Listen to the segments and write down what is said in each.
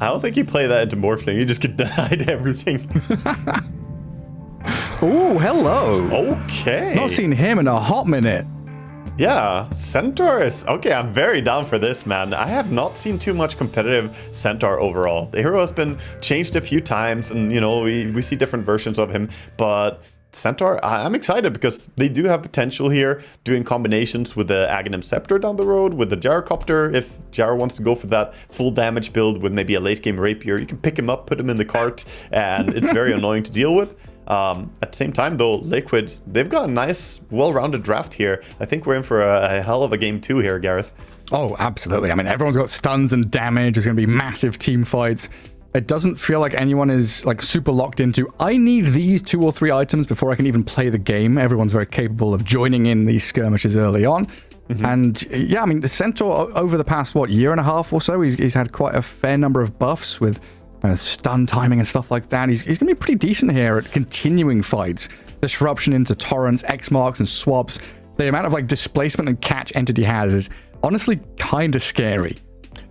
I don't think you play that into Morphling. You just get denied everything. Ooh, hello. Okay. Not seen him in a hot minute. Yeah, Centaurs. Okay, I'm very down for this, man. I have not seen too much competitive Centaur overall. The hero has been changed a few times, and, you know, we see different versions of him, but Centaur, I'm excited because they do have potential here, doing combinations with the Aghanim Scepter down the road, with the Gyrocopter. If Gyro wants to go for that full damage build with maybe a late game Rapier, you can pick him up, put him in the cart, and it's very annoying to deal with. At the same time, though, Liquid, they've got a nice, well-rounded draft here. I think we're in for a hell of a game 2 here, Gareth. Oh, absolutely. I mean, everyone's got stuns and damage. There's going to be massive team fights. It doesn't feel like anyone is like super locked into, I need these 2 or 3 items before I can even play the game. Everyone's very capable of joining in these skirmishes early on. And yeah, I mean, the Centaur over the past, year and a half or so, he's had quite a fair number of buffs with stun timing and stuff like that. He's going to be pretty decent here at continuing fights. Disruption into torrents, X marks, and swaps. The amount of like displacement and catch Entity has is honestly kind of scary.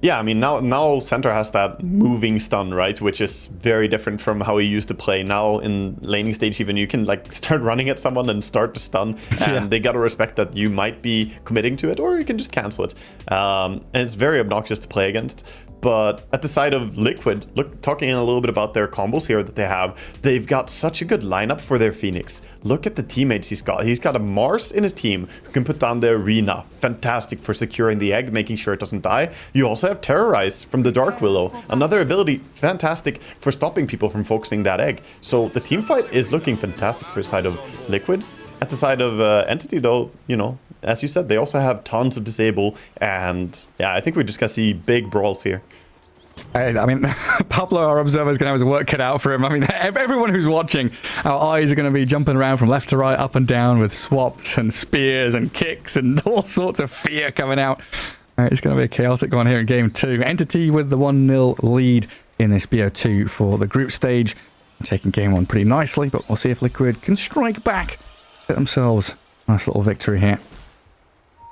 Yeah, I mean, now Centaur has that moving stun, right? Which is very different from how he used to play. Now in laning stage even, you can like start running at someone and start to stun. And they gotta respect that you might be committing to it, or you can just cancel it. And it's very obnoxious to play against. But at the side of Liquid, look, talking a little bit about their combos here that they have, they've got such a good lineup for their Phoenix. Look at the teammates he's got. He's got a Mars in his team who can put down the Arena. Fantastic for securing the egg, making sure it doesn't die. You also have Terrorize from the Dark Willow. Another ability, fantastic for stopping people from focusing that egg. So the team fight is looking fantastic for the side of Liquid. At the side of Entity, though, you know, as you said, they also have tons of disable, and yeah, I think we're just gonna see big brawls here. I mean, Pablo, our observer, is going to have his work cut out for him. I mean, everyone who's watching, our eyes are going to be jumping around from left to right, up and down with swaps and spears and kicks and all sorts of fear coming out. It's going to be a chaotic one here in game 2. Entity with the 1-0 lead in this BO2 for the group stage. Taking game 1 pretty nicely, but we'll see if Liquid can strike back, get themselves a nice little victory here.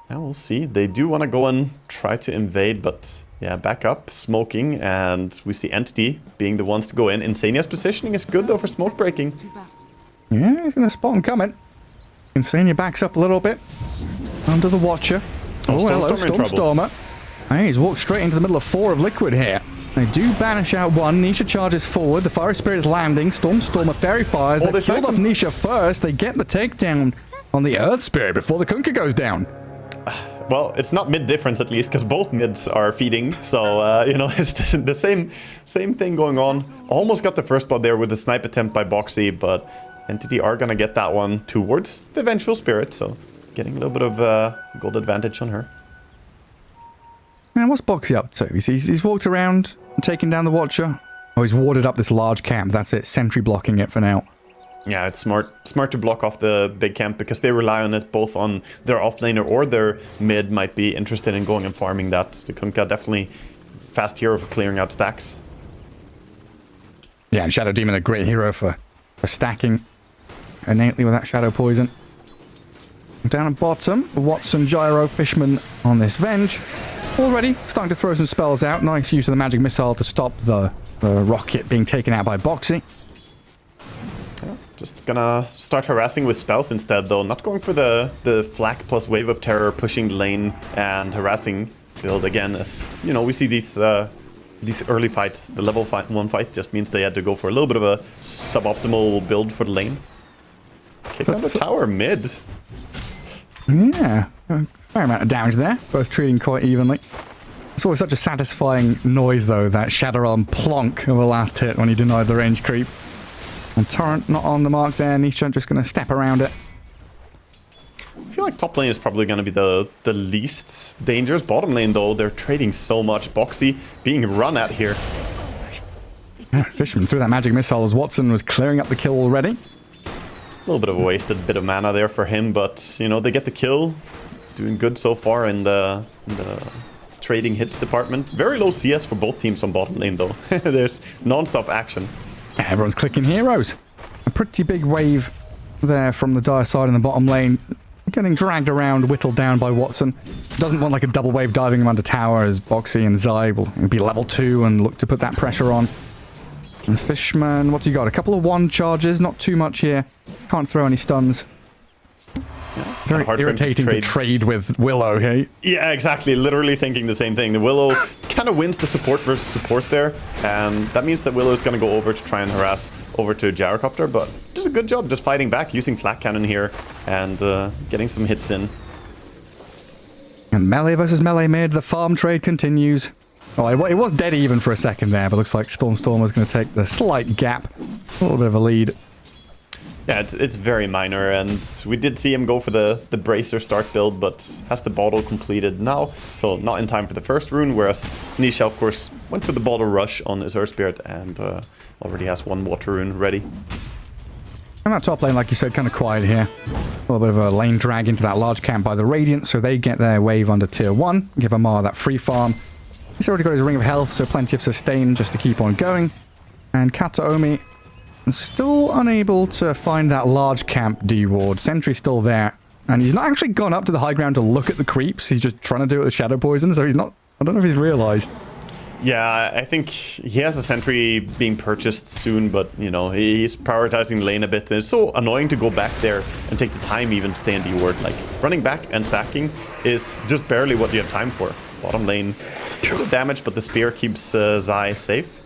Yeah, we'll see. They do want to go and try to invade, but yeah, back up, smoking, and we see Entity being the ones to go in. iNSaNiA's positioning is good, though, for smoke breaking. Yeah, he's going to spot him coming. iNSaNiA backs up a little bit. Under the Watcher. Oh, hello, Stormstormer. Hey, he's walked straight into the middle of 4 of Liquid here. They do banish out one. Nisha charges forward. The Fiery Spirit is landing. Stormstormer Fairy Fires. They killed off Nisha first. They get the takedown on the Earth Spirit before the Kunkka goes down. Well, it's not mid difference at least, because both mids are feeding. So, you know, it's the same thing going on. Almost got the first blood there with the snipe attempt by Boxi, but Entity are going to get that one towards the eventual Spirit. So, getting a little bit of gold advantage on her. Man, what's Boxi up to? He's walked around and taken down the Watcher. Oh, he's warded up this large camp. That's it. Sentry blocking it for now. Yeah, it's smart to block off the big camp, because they rely on it both on their offlaner or their mid might be interested in going and farming that. The Kunkka definitely fast hero for clearing out stacks. Yeah, and Shadow Demon a great hero for stacking innately with that Shadow Poison. Down at bottom, Watson, Gyro, Fishman on this Venge. Already starting to throw some spells out. Nice use of the magic missile to stop the rocket being taken out by Boxi. Just gonna start harassing with spells instead, though. Not going for the flak plus wave of terror, pushing the lane and harassing build again. As you know, we see these early fights. The level 1 fight just means they had to go for a little bit of a suboptimal build for the lane. Kick on the tower mid. Yeah, a fair amount of damage there. Both treating quite evenly. It's always such a satisfying noise, though, that Shadow Realm plonk of a last hit when he denied the range creep. And Torrent not on the mark there. Nisha just going to step around it. I feel like top lane is probably going to be the least dangerous. Bottom lane, though, they're trading so much. Boxi being run at here. Yeah, Fishman threw that magic missile as Watson was clearing up the kill already. A little bit of a wasted bit of mana there for him, but, you know, they get the kill. Doing good so far in the trading hits department. Very low CS for both teams on bottom lane, though. There's non-stop action. Everyone's clicking heroes. A pretty big wave there from the Dire side in the bottom lane. Getting dragged around, whittled down by Watson. Doesn't want like a double wave diving him under tower as Boxi and Zai will be level 2 and look to put that pressure on. And Fishman, what's he got? A couple of 1 charges, not too much here. Can't throw any stuns. Very irritating to trade with Willow, hey? Yeah, exactly. Literally thinking the same thing. The Willow kind of wins the support versus support there. And that means that Willow is going to go over to try and harass over to Gyrocopter. But does a good job just fighting back, using Flak Cannon here and getting some hits in. And melee versus melee mid. The farm trade continues. Oh, it was dead even for a second there, but looks like Stormstormer is going to take the slight gap. A little bit of a lead. Yeah, it's very minor, and we did see him go for the Bracer start build, but has the bottle completed now, so not in time for the first rune, whereas Nisha, of course, went for the bottle rush on his Earth Spirit and already has 1 water rune ready. And that top lane, like you said, kind of quiet here. A little bit of a lane drag into that large camp by the Radiant, so they get their wave under tier 1, give Amar that free farm. He's already got his Ring of Health, so plenty of sustain just to keep on going. And Kataomi still unable to find that large camp D ward. Sentry's still there. And he's not actually gone up to the high ground to look at the creeps. He's just trying to do it with Shadow Poison, so he's not... I don't know if he's realized. Yeah, I think he has a sentry being purchased soon, but, you know, he's prioritizing lane a bit. And it's so annoying to go back there and take the time even to stay in D ward. Like, running back and stacking is just barely what you have time for. Bottom lane, a little damage, but the spear keeps Zai safe.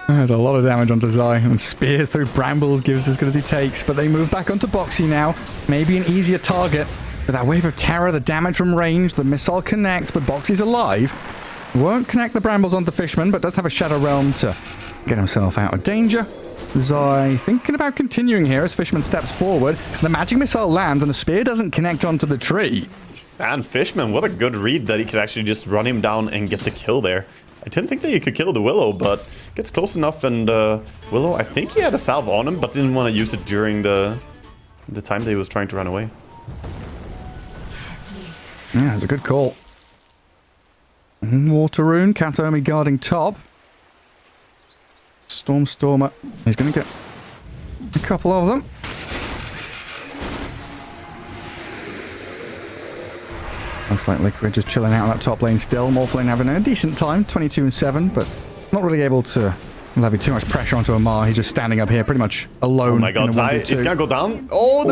There's a lot of damage onto Zai, and spears through brambles gives as good as he takes, but they move back onto Boxi now. Maybe an easier target. With that wave of terror, the damage from range, the missile connects, but Boxi's alive. Won't connect the brambles onto Fishman, but does have a Shadow Realm to get himself out of danger. Zai thinking about continuing here as Fishman steps forward. The magic missile lands, and the spear doesn't connect onto the tree. And Fishman, what a good read that he could actually just run him down and get the kill there. I didn't think that he could kill the Willow, but gets close enough, and Willow, I think he had a salve on him, but didn't want to use it during the time that he was trying to run away. Yeah, it's a good call. Water rune, Kataomi guarding top. Stormstormer, he's going to get a couple of them. Looks like Liquid just chilling out on that top lane still. Morphlane having a decent time, 22 and 7, but not really able to levy too much pressure onto Amar. He's just standing up here pretty much alone. Oh my god, Zai, he's gonna go down. Oh,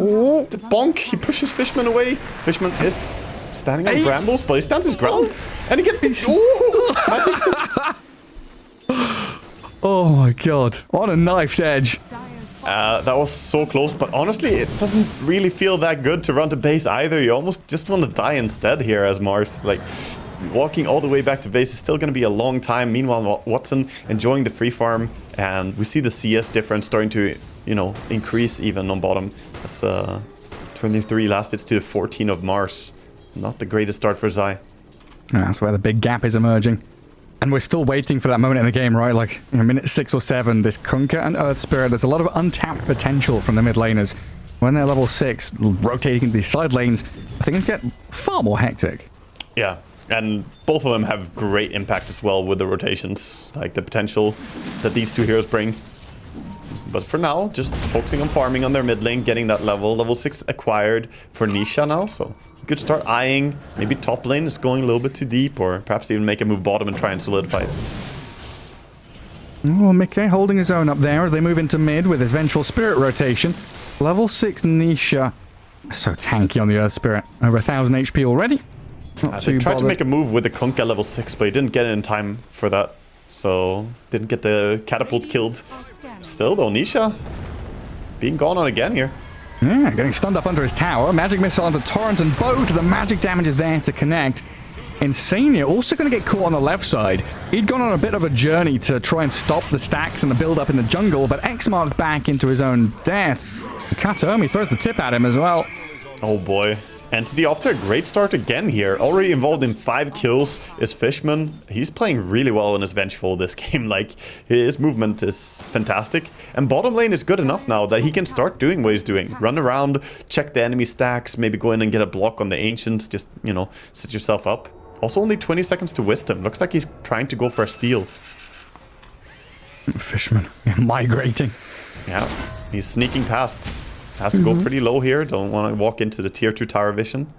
the bonk. He pushes Fishman away. Fishman is standing on brambles, but he stands his ground. And he gets the... Magic stick. Oh my god, on a knife's edge. That was so close, but honestly, it doesn't really feel that good to run to base either. You almost just want to die instead here as Mars. Like, walking all the way back to base is still going to be a long time. Meanwhile, Watson enjoying the free farm, and we see the CS difference starting to, you know, increase even on bottom. That's 23 last hits to the 14 of Mars. Not the greatest start for Zai. That's where the big gap is emerging. And we're still waiting for that moment in the game, right? Like, you know, minute 6 or 7, this Kunkka and Earth Spirit, there's a lot of untapped potential from the mid laners. When they're level 6, rotating these side lanes, things get far more hectic. Yeah, and both of them have great impact as well with the rotations, like the potential that these two heroes bring. But for now, just focusing on farming on their mid lane, getting that level 6 acquired for Nisha now, so you could start eyeing maybe top lane is going a little bit too deep, or perhaps even make a move bottom and try and solidify it. Oh, miCKe holding his own up there as they move into mid with his Vengeful Spirit rotation. Level 6 Nisha, so tanky on the Earth Spirit, over 1000 HP already. They tried to make a move with the Kunkka level 6, but he didn't get it in time for that. So, didn't get the catapult killed. Still though, Nisha being gone on again here. Yeah, getting stunned up under his tower. Magic missile onto Torrent and Bo2. The magic damage is there to connect. iNSaNiA also going to get caught on the left side. He'd gone on a bit of a journey to try and stop the stacks and the build-up in the jungle, but X-marked back into his own death. Kataomi throws the tip at him as well. Oh boy. Entity off to a great start again here. Already involved in 5 kills is Fishman. He's playing really well in his Vengeful this game. Like, his movement is fantastic. And bottom lane is good enough now that he can start doing what he's doing. Run around, check the enemy stacks, maybe go in and get a block on the Ancients. Just, you know, set yourself up. Also only 20 seconds to Wisdom. Looks like he's trying to go for a steal. Fishman migrating. Yeah, he's sneaking past. Has to go pretty low here. Don't want to walk into the tier 2 tower vision.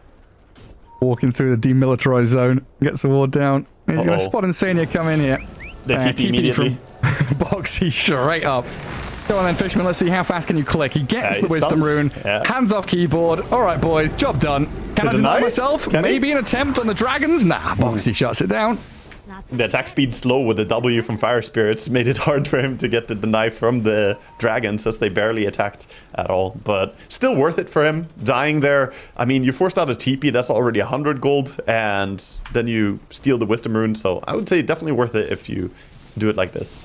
Walking through the demilitarized zone. Gets the ward down. He's going to spot iNSaNiA come in here. They TP immediately. Boxi straight up. Go on then, Fishman. Let's see how fast can you click. He gets the wisdom rune. Hands off keyboard. All right, boys. Job done. Can I deny myself? Maybe an attempt on the dragons? Nah, Boxi shuts it down. The attack speed slow with the W from Fire Spirits made it hard for him to get the deny from the dragons as they barely attacked at all. But still worth it for him. Dying there. I mean, you forced out a TP. That's already 100 gold. And then you steal the wisdom rune. So I would say definitely worth it if you do it like this.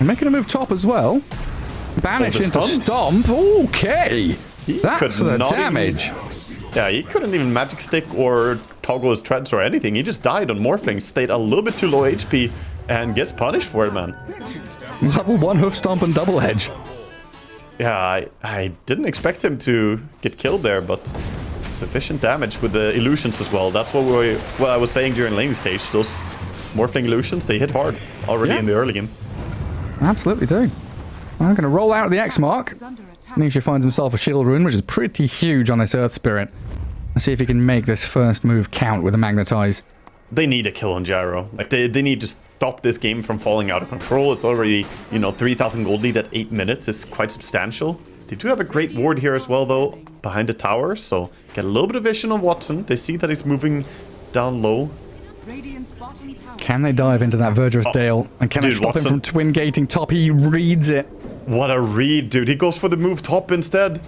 Making a move top as well. Banish into Stomp. Okay. That's the damage. Yeah, he couldn't even magic stick or toggle his treads or anything. He just died on Morphling, stayed a little bit too low HP, and gets punished for it, man. Level 1 hoof stomp and double edge. Yeah, I didn't expect him to get killed there, but sufficient damage with the illusions as well. That's what I was saying during laning stage. Those Morphling illusions, they hit hard already in the early game. Absolutely do. I'm going to roll out the X mark. Nisha finds himself a shield rune, which is pretty huge on this Earth Spirit. Let's see if he can make this first move count with a magnetize. They need a kill on Gyro. Like, they need to stop this game from falling out of control. It's already, 3,000 gold lead at 8 minutes. It's quite substantial. They do have a great ward here as well, though, behind the tower. So, get a little bit of vision on Watson. They see that he's moving down low. Can they dive into that Verdurous Dale? And can I stop him from twin gating top? He reads it. What a read, dude. He goes for the move top instead.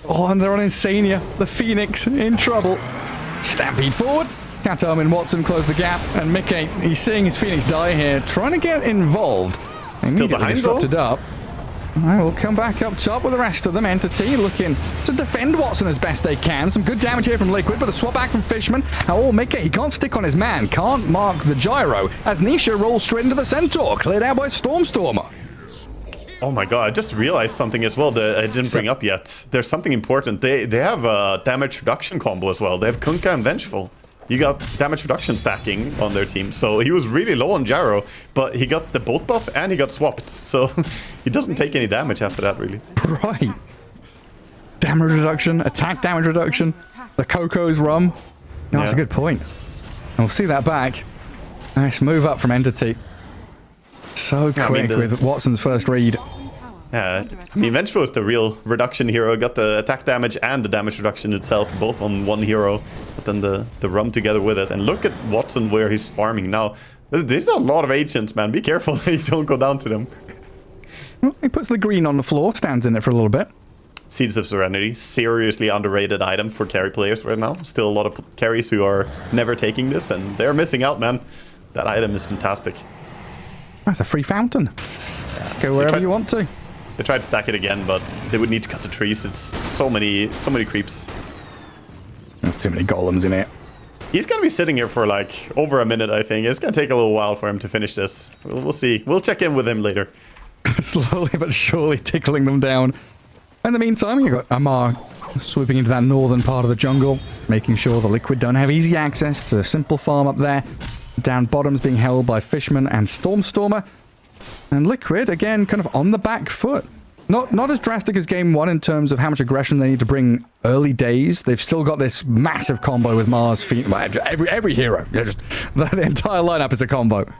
Oh, and they're on iNSaNiA. The Phoenix in trouble. Stampede forward. Kataomi and Watson close the gap. And miCKe, he's seeing his Phoenix die here, trying to get involved. Still behind, disrupted up. I will come back up top with the rest of them. Entity looking to defend Watson as best they can. Some good damage here from Liquid, but a swap back from Fishman. Oh, miCKe, he can't stick on his man. Can't mark the gyro as Nisha rolls straight into the Centaur. Cleared out by Stormstormer. Oh my god, I just realized something as well that I didn't bring up yet. There's something important. They have a damage reduction combo as well. They have Kunkka and Vengeful. You got damage reduction stacking on their team. So he was really low on Gyro, but he got the bolt buff and he got swapped. So he doesn't take any damage after that, really. Right. Damage reduction, attack damage reduction, the Coco's rum. No, that's a good point. And we'll see that back. Nice move up from Entity. So quick with Watson's first read. Yeah, I mean, Vengeful is the real reduction hero. Got the attack damage and the damage reduction itself, both on one hero. But then the rum together with it. And look at Watson where he's farming now. There's a lot of ancients, man. Be careful that you don't go down to them. Well, he puts the green on the floor, stands in it for a little bit. Seeds of Serenity, seriously underrated item for carry players right now. Still a lot of carries who are never taking this, and they're missing out, man. That item is fantastic. That's a free fountain. Yeah. Go wherever you want to. They tried to stack it again, but they would need to cut the trees. It's so many creeps. There's too many golems in it. He's gonna be sitting here for like over a minute, I think. It's gonna take a little while for him to finish this. We'll see. We'll check in with him later. Slowly but surely tickling them down. In the meantime, you've got Amar swooping into that northern part of the jungle, making sure the Liquid don't have easy access to the simple farm up there. Down bottom's being held by Fishman and Stormstormer. And Liquid, again, kind of on the back foot. Not as drastic as Game 1 in terms of how much aggression they need to bring early days. They've still got this massive combo with Mars, every hero. Just the entire lineup is a combo.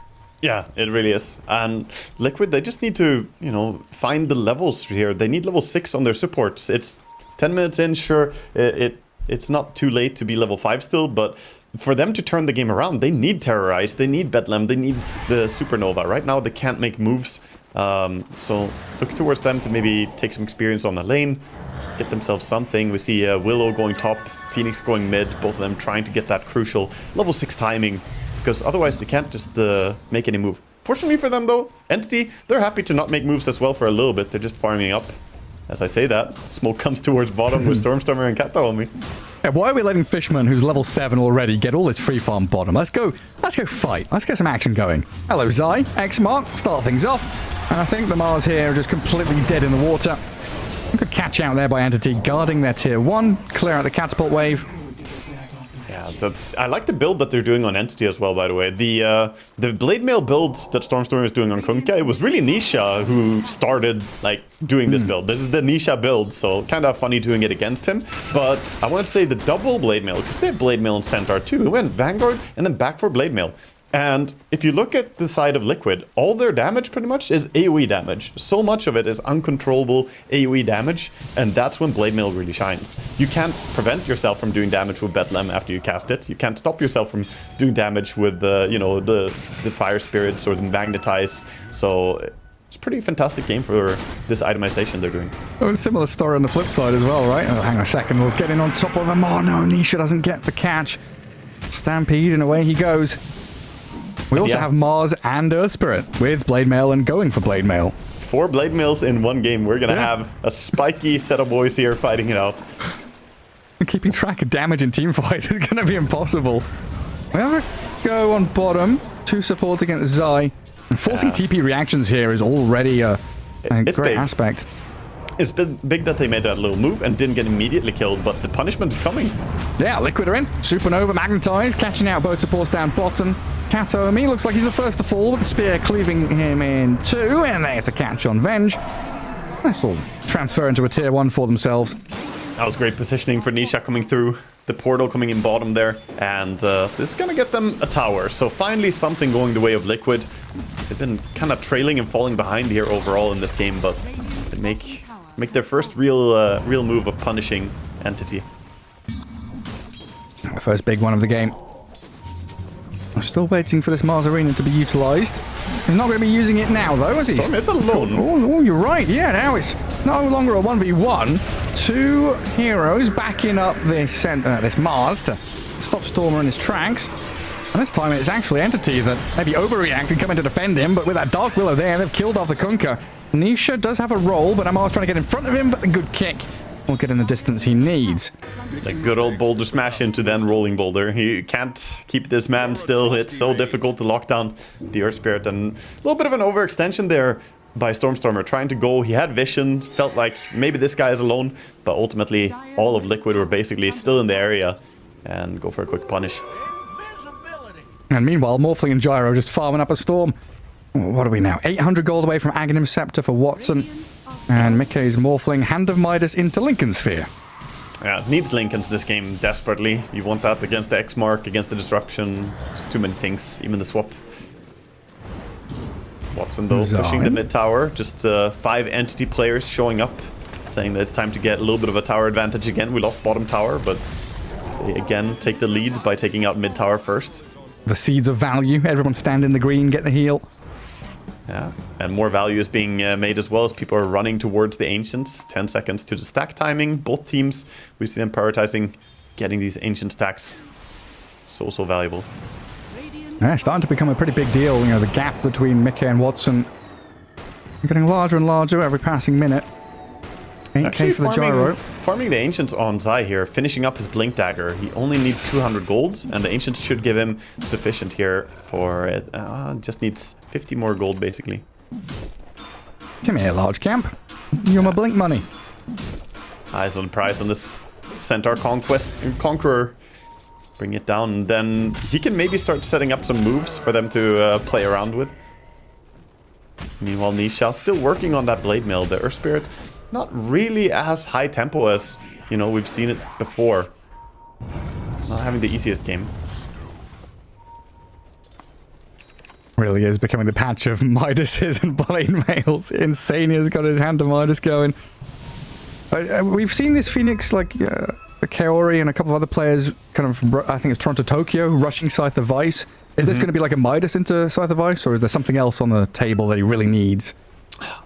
Yeah, it really is. And Liquid, they just need to, find the levels here. They need level 6 on their supports. It's 10 minutes in, sure. It's not too late to be level 5 still, but for them to turn the game around, they need Terrorize, they need Bedlam, they need the Supernova. Right now, they can't make moves. So look towards them to maybe take some experience on the lane, get themselves something. We see Willow going top, Phoenix going mid, both of them trying to get that crucial level 6 timing, because otherwise they can't just make any move. Fortunately for them, though, Entity, they're happy to not make moves as well for a little bit. They're just farming up. As I say that, smoke comes towards bottom with Stormstormer and Kataomi. Yeah, why are we letting Fishman, who's level 7 already, get all this free farm bottom? Let's go fight. Let's get some action going. Hello, Zai. X mark. Start things off. And I think the Mars here are just completely dead in the water. Good catch out there by Entity, guarding their tier 1. Clear out the catapult wave. Yeah, Yeah, I like the build that they're doing on Entity as well, by the way. The Blade Mail build that Stormstormer is doing on Kunkka, it was really Nisha who started like doing this build. This is the Nisha build, so kind of funny doing it against him. But I want to say the double Blade Mail, because they have Blade Mail and Centaur too. It went Vanguard and then back for Blade Mail. And if you look at the side of Liquid, all their damage pretty much is AoE damage. So much of it is uncontrollable AoE damage, and that's when Blade Mail really shines. You can't prevent yourself from doing damage with Bedlam after you cast it. You can't stop yourself from doing damage with you know, the Fire Spirits or the Magnetize. So it's a pretty fantastic game for this itemization they're doing. Oh, similar story on the flip side as well, right? Oh, hang on a second. We'll get in on top of him. Oh no, Nisha doesn't get the catch. Stampede, and away he goes. We also have Mars and Earth Spirit with Blade Mail and going for Blade Mail. 4 Blade Mails in one game. We're going to have a spiky set of boys here fighting it out. Keeping track of damage in team fights is going to be impossible. We have a go on bottom. 2 supports against Zai. And forcing TP reactions here is already a great aspect. It's been big that they made that little move and didn't get immediately killed, but the punishment is coming. Yeah, Liquid are in. Supernova, Magnetize, catching out both supports down bottom. Kataomi looks like he's the first to fall with the spear cleaving him in 2. And there's the catch on Venge. Nice little transfer into a tier 1 for themselves. That was great positioning for Nisha coming through. The portal coming in bottom there. And this is going to get them a tower. So finally something going the way of Liquid. They've been kind of trailing and falling behind here overall in this game, but they make their first real move of punishing Entity. The first big one of the game. I'm still waiting for this Mars Arena to be utilized. He's not going to be using it now, though, is he? It's alone. Oh, you're right. Yeah, now it's no longer a 1v1. 2 heroes backing up this Mars to stop Stormer in his tracks. And this time it's actually Entity that maybe overreacted, coming to defend him, but with that Dark Willow there, they've killed off the Kunkka. Nisha does have a roll, but Amar's trying to get in front of him, but a good kick will get in the distance he needs. Like good old boulder smash into then rolling boulder. He can't keep this man still. It's so difficult to lock down the Earth Spirit. And a little bit of an overextension there by Stormstormer, trying to go. He had vision, felt like maybe this guy is alone, but ultimately all of Liquid were basically still in the area and go for a quick punish. And meanwhile, Morphling and Gyro just farming up a storm. What are we now? 800 gold away from Aghanim Scepter for Watson. And miCKe's Morphling Hand of Midas into Lincoln Sphere. Yeah, it needs Lincolns this game desperately. You want that against the X-Mark, against the Disruption. There's too many things, even the swap. Watson, though, pushing the mid tower. Just 5 Entity players showing up, saying that it's time to get a little bit of a tower advantage again. We lost bottom tower, but they again take the lead by taking out mid tower first. The seeds of value. Everyone stand in the green, get the heal. Yeah, and more value is being made as well as people are running towards the Ancients. 10 seconds to the stack timing. Both teams, we see them prioritizing getting these Ancient stacks. So valuable. Yeah, starting to become a pretty big deal. You know, the gap between miCKe and Watson getting larger and larger every passing minute. 8k actually for the Gyro. Farming the Ancients on Zai here, finishing up his Blink Dagger. He only needs 200 gold, and the Ancients should give him sufficient here for it. Just needs 50 more gold, basically. Come here, large camp. You're my Blink money. Eyes on the prize on this Centaur Conqueror. Bring it down, and then he can maybe start setting up some moves for them to play around with. Meanwhile, Nisha still working on that Blade Mail. The Earth Spirit, not really as high tempo as, you know, we've seen it before. Not having the easiest game. Really is becoming the patch of Midases and Blade Mails. iNSaNiA's got his Hand of Midas going. We've seen this Phoenix, like Kaori and a couple of other players, kind of, I think it's Toronto Tokyo, rushing Scythe of Vice. Is this going to be like a Midas into Scythe of Vice, or is there something else on the table that he really needs?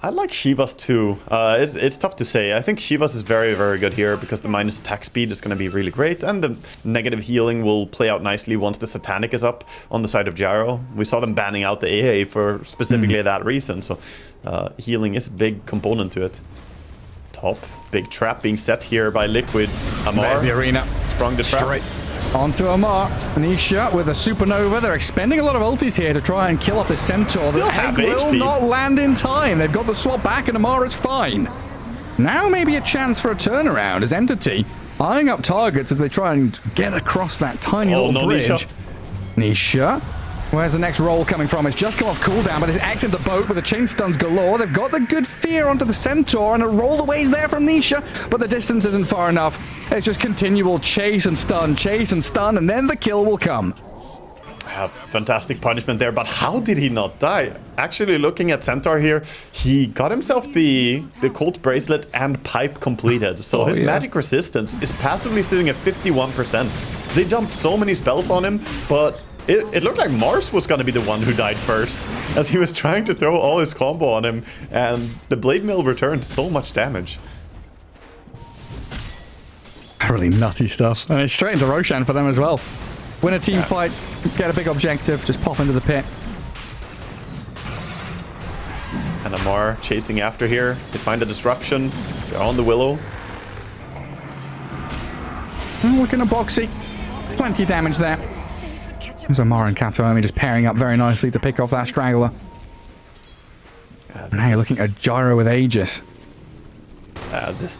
I like Shivas too. It's tough to say. I think Shivas is very, very good here because the minus attack speed is going to be really great, and the negative healing will play out nicely once the Satanic is up on the side of Gyro. We saw them banning out the AA for specifically that reason, so healing is a big component to it. Top, big trap being set here by Liquid. Amar, there's the arena. Sprung the trap. Straight onto Amar. Nisha with a supernova. They're expending a lot of ultis here to try and kill off this Centaur. Still have HP. Will not land in time. They've got the swap back and Amar is fine. Now maybe a chance for a turnaround as Entity eyeing up targets as they try and get across that tiny little bridge. Nisha. Where's the next roll coming from? It's just come off cooldown, but it's X into boat with the chain stuns galore. They've got the good fear onto the Centaur, and a roll away's there from Nisha, but the distance isn't far enough. It's just continual chase and stun, and then the kill will come. Fantastic punishment there, but how did he not die? Actually, looking at Centaur here, he got himself the Colt Bracelet and Pipe completed, so his magic resistance is passively sitting at 51%. They dumped so many spells on him, but it looked like Mars was going to be the one who died first, as he was trying to throw all his combo on him, and the Blade Mill returned so much damage. Really nutty stuff. And it's straight into Roshan for them as well. Win a team fight, get a big objective, just pop into the pit. And Amar chasing after here. They find a disruption. They're on the Willow. Looking at Boxi. Plenty of damage there. There's Amar and Kataomi just pairing up very nicely to pick off that straggler. Now you're looking at Gyro with Aegis.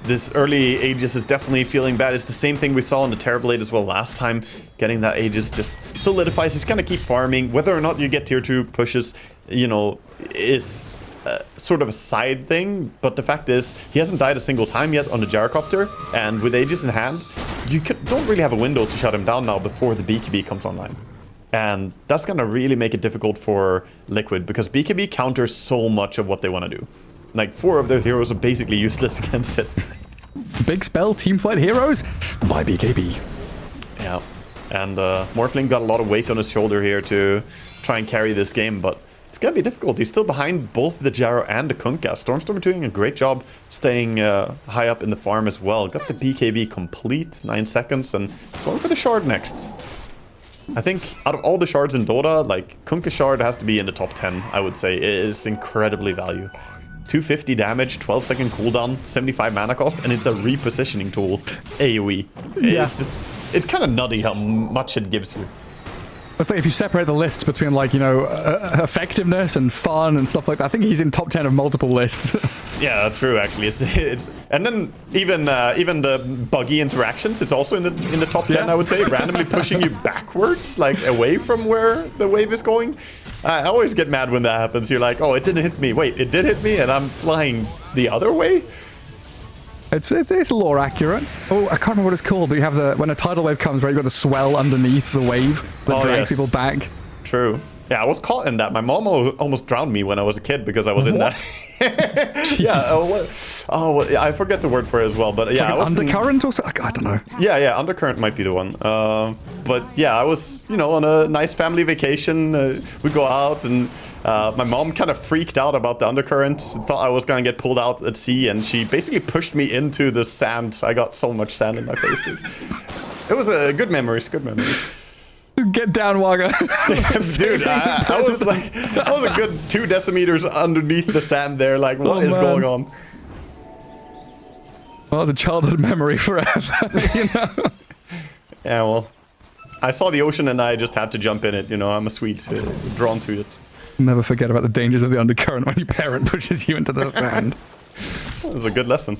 This early Aegis is definitely feeling bad. It's the same thing we saw in the Terrorblade as well last time. Getting that Aegis just solidifies. He's going to keep farming. Whether or not you get tier 2 pushes, you know, is sort of a side thing. But the fact is, he hasn't died a single time yet on the Gyrocopter. And with Aegis in hand, you don't really have a window to shut him down now before the BKB comes online. And that's going to really make it difficult for Liquid, because BKB counters so much of what they want to do. Like, 4 of their heroes are basically useless against it. Big spell, teamfight heroes by BKB. Yeah, and Morphling got a lot of weight on his shoulder here to try and carry this game, but it's going to be difficult. He's still behind both the Gyro and the Kunkka. Stormstormer doing a great job staying high up in the farm as well. Got the BKB complete, 9 seconds, and going for the shard next. I think out of all the shards in Dota, like, Kunkka shard has to be in the top 10, I would say. It is incredibly value. 250 damage, 12-second cooldown, 75 mana cost, and it's a repositioning tool, AoE. Yeah. It's kind of nutty how much it gives you. Let's say if you separate the lists between, like, you know, effectiveness and fun and stuff like that, I think he's in top 10 of multiple lists. Yeah, true. Actually, it's and then even the buggy interactions, it's also in the top 10. I would say, randomly pushing you backwards, like away from where the wave is going. I always get mad when that happens. You're like, oh, it didn't hit me. Wait, it did hit me, and I'm flying the other way. It's lore accurate. Oh, I can't remember what it's called, but you have the, when a tidal wave comes, right, you've got the swell underneath the wave that drags people back. True. Yeah, I was caught in that. My mom almost drowned me when I was a kid because I was in that. Yeah. I forget the word for it as well, but yeah, like I was undercurrent or something. I don't know. Yeah, undercurrent might be the one. But yeah, I was, you know, on a nice family vacation. We go out, and my mom kind of freaked out about the undercurrent. Thought I was gonna get pulled out at sea, and she basically pushed me into the sand. I got so much sand in my face, dude. It was a good memories. Good memories. Get down, Wagga. Dude, I was a good 2 decimeters underneath the sand there. Like, what is going on? Well, it's a childhood memory forever, you know? Yeah, well, I saw the ocean and I just had to jump in it. You know, I'm a Swede, drawn to it. Never forget about the dangers of the undercurrent when your parent pushes you into the sand. It was a good lesson.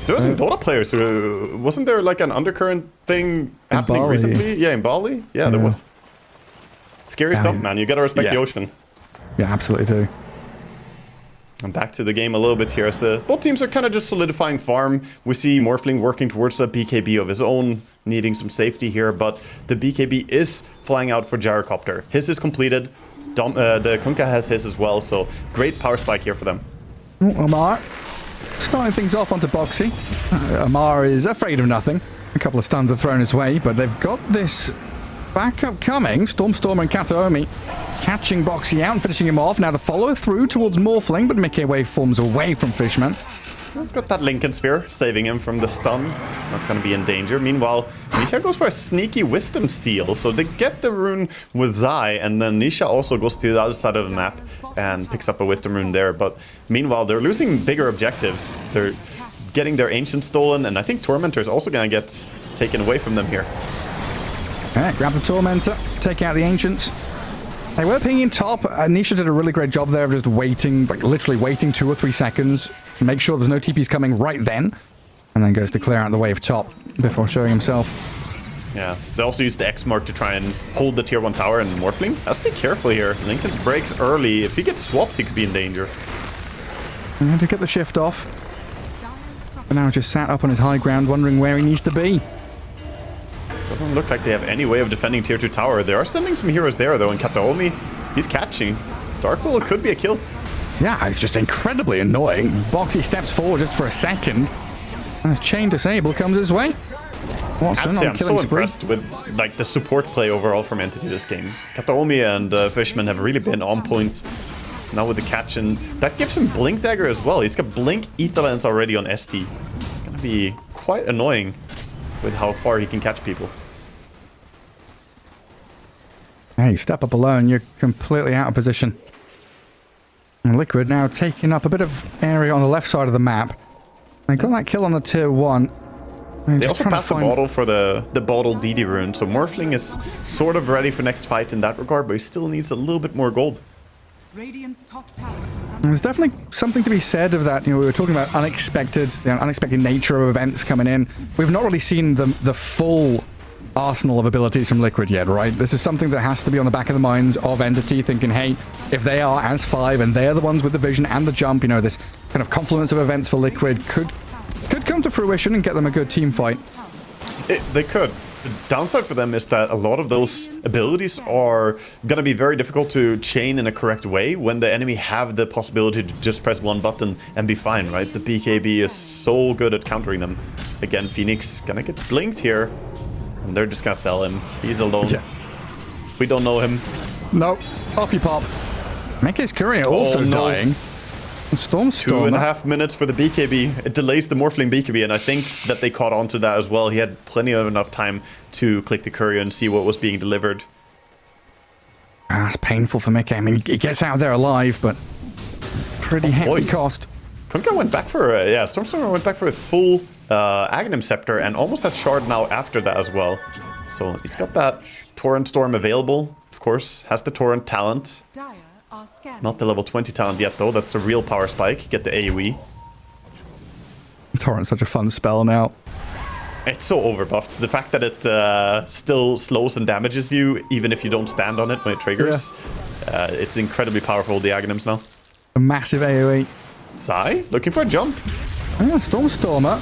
There were some Dota players who... Wasn't there like an undercurrent thing happening recently? Yeah, in Bali? Yeah, there was. Scary stuff, man. You gotta respect the ocean. Yeah, absolutely do. And back to the game a little bit here, as both teams are kind of just solidifying farm. We see Morphling working towards a BKB of his own, needing some safety here, but the BKB is flying out for Gyrocopter. His is completed. The Kunkka has his as well, so great power spike here for them. Amar starting things off onto Boxi. Amar is afraid of nothing. A couple of stuns are thrown his way, but they've got this backup coming. Stormstormer and Kataomi catching Boxi out and finishing him off. Now the follow through towards Morphling, but miCKe waveforms away from Fishman. Got that Lincoln Sphere, saving him from the stun. Not going to be in danger. Meanwhile, Nisha goes for a sneaky Wisdom Steal. So they get the rune with Zai, and then Nisha also goes to the other side of the map and picks up a Wisdom rune there. But meanwhile, they're losing bigger objectives. They're getting their Ancient stolen, and I think Tormentor is also going to get taken away from them here. Alright, grab the Tormentor, take out the Ancients. They were pinging top. Nisha did a really great job there of just waiting, like literally waiting 2 or 3 seconds to make sure there's no TPs coming right then. And then goes to clear out the wave top before showing himself. Yeah, they also used the X mark to try and hold the tier 1 tower, and Morphling has to be careful here. Lincoln's breaks early. If he gets swapped, he could be in danger. And to get the shift off. But now just sat up on his high ground, wondering where he needs to be. Doesn't look like they have any way of defending tier 2 tower. They are sending some heroes there, though, and Kataomi, he's catching. Dark Will could be a kill. Yeah, it's just incredibly annoying. Boxi steps forward just for a second. And his chain disable comes his way. Watson on I'm killing so spree. impressed with like the support play overall from Entity this game. Kataomi and Fishman have really been on point. Now with the catch, and that gives him Blink Dagger as well. He's got Blink Ether Lens already on ST. It's gonna be quite annoying with how far he can catch people. Hey, you step up alone, you're completely out of position. And Liquid now taking up a bit of area on the left side of the map. They got that kill on the tier 1. They also passed the bottle for the bottle DD rune, so Morphling is sort of ready for next fight in that regard, but he still needs a little bit more gold. Top tower There's definitely something to be said of that. You know, we were talking about unexpected nature of events coming in. We've not really seen the full arsenal of abilities from Liquid yet, right? This is something that has to be on the back of the minds of Entity, thinking, hey, if they are as 5 and they're the ones with the vision and the jump, you know, this kind of confluence of events for Liquid could come to fruition and get them a good team fight. They could. The downside for them is that a lot of those abilities are going to be very difficult to chain in a correct way when the enemy have the possibility to just press one button and be fine, right? The BKB is so good at countering them. Again, Phoenix gonna get blinked here, and they're just gonna sell him. He's alone. Yeah. We don't know him. Nope. Off you pop. miCKe's courier also dying. Stormstormer. 2.5 minutes for the BKB. It delays the Morphling BKB, and I think that they caught on to that as well. He had plenty of enough time to click the courier and see what was being delivered. It's painful for miCKe. I mean, he gets out of there alive, but pretty hefty cost. Kunkka went back for Stormstormer went back for a full Aghanim Scepter and almost has Shard now after that as well. So he's got that Torrent Storm available. Of course, has the Torrent talent. Not the level 20 talent yet, though. That's the real power spike. Get the AoE. Torrent's such a fun spell now. It's so overbuffed. The fact that it still slows and damages you, even if you don't stand on it when it triggers. Yeah. It's incredibly powerful, the Aghanims now. A massive AoE. Sai, looking for a jump. Yeah, Stormstormer.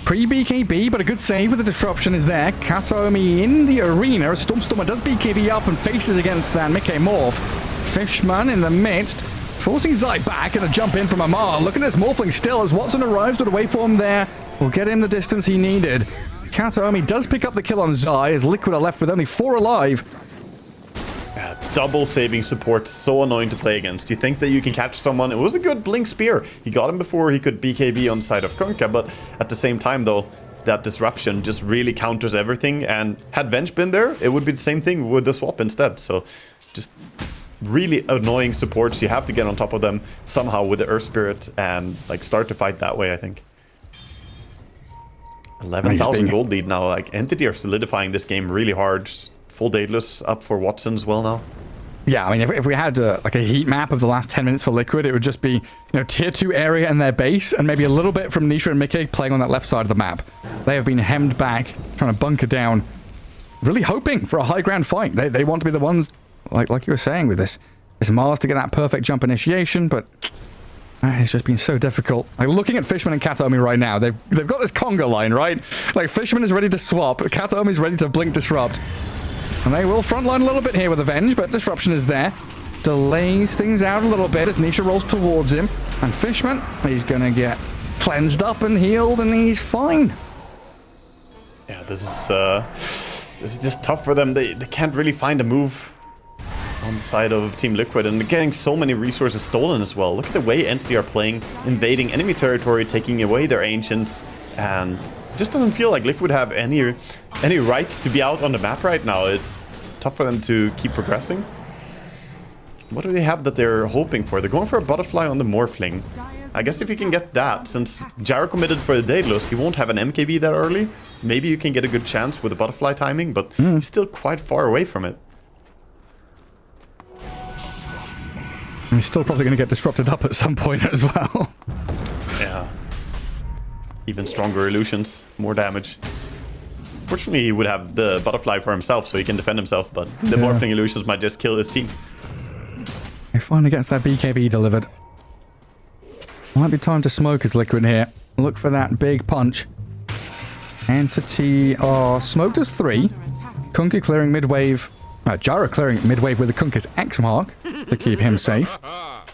Pre-BKB, but a good save with the disruption is there. Kataomi in the arena. Stormstormer does BKB up and faces against that miCKe Morph. Fishman in the midst, forcing Zai back and a jump in from Amar. Look at this Morphling still as Watson arrives with a waveform there. Will get him the distance he needed. Kataomi does pick up the kill on Zai as Liquid are left with only 4 alive. Yeah, double saving support, so annoying to play against. You think that you can catch someone. It was a good Blink Spear. He got him before he could BKB on the side of Kunkka, but at the same time though, that disruption just really counters everything, and had Venge been there, it would be the same thing with the swap instead. So just really annoying supports. You have to get on top of them somehow with the Earth Spirit and like start to fight that way, I think. 11,000 gold lead now. Like Entity are solidifying this game really hard. Full Daedalus up for Watson as well now. Yeah, I mean, if we had like a heat map of the last 10 minutes for Liquid, it would just be, you know, tier 2 area and their base, and maybe a little bit from Nisha and miCKe playing on that left side of the map. They have been hemmed back, trying to bunker down, really hoping for a high ground fight. They want to be the ones, like you were saying, with this Mars to get that perfect jump initiation, but it's just been so difficult. Like looking at Fishman and Kataomi right now, they've got this conga line, right? Like Fishman is ready to swap, Kataomi is ready to blink disrupt. And they will frontline a little bit here with Avenge, but disruption is there. Delays things out a little bit as Nisha rolls towards him. And Fishman, he's going to get cleansed up and healed, and he's fine. Yeah, this is just tough for them. They can't really find a move on the side of Team Liquid, and they're getting so many resources stolen as well. Look at the way Entity are playing, invading enemy territory, taking away their Ancients, and it just doesn't feel like Liquid have any right to be out on the map right now. It's tough for them to keep progressing. What do they have that they're hoping for? They're going for a butterfly on the Morphling. I guess if you can get that, since Jaro committed for the Daedalus, he won't have an MKB that early. Maybe you can get a good chance with the butterfly timing, but he's still quite far away from it. And he's still probably going to get disrupted up at some point as well. Yeah. even stronger illusions, more damage. Fortunately, he would have the butterfly for himself, so he can defend himself, but the morphling illusions might just kill his team. He finally gets that BKB delivered. Might be time to smoke his Liquid here. Look for that big punch. Entity are smoked as 3. Kunkka clearing mid-wave. Gyro clearing mid-wave with the Kunkka's X mark to keep him safe.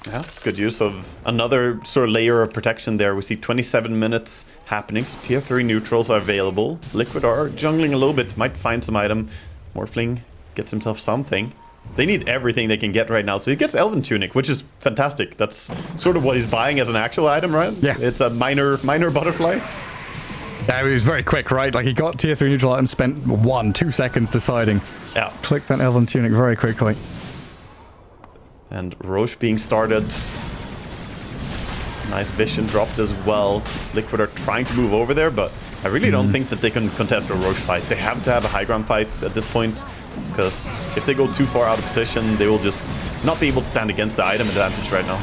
Yeah, good use of another sort of layer of protection there. We see 27 minutes happening, so tier 3 neutrals are available. Liquid are jungling a little bit, might find some item. Morphling gets himself something. They need everything they can get right now, so he gets Elven Tunic, which is fantastic. That's sort of what he's buying as an actual item, right? Yeah. It's a minor butterfly. Yeah, he was very quick, right? Like, he got tier 3 neutral item, spent 2 seconds deciding. Yeah. Click that Elven Tunic very quickly. And Roche being started. Nice vision dropped as well. Liquid are trying to move over there, but I really don't think that they can contest a Roche fight. They have to have a high ground fight at this point, because if they go too far out of position, they will just not be able to stand against the item advantage right now.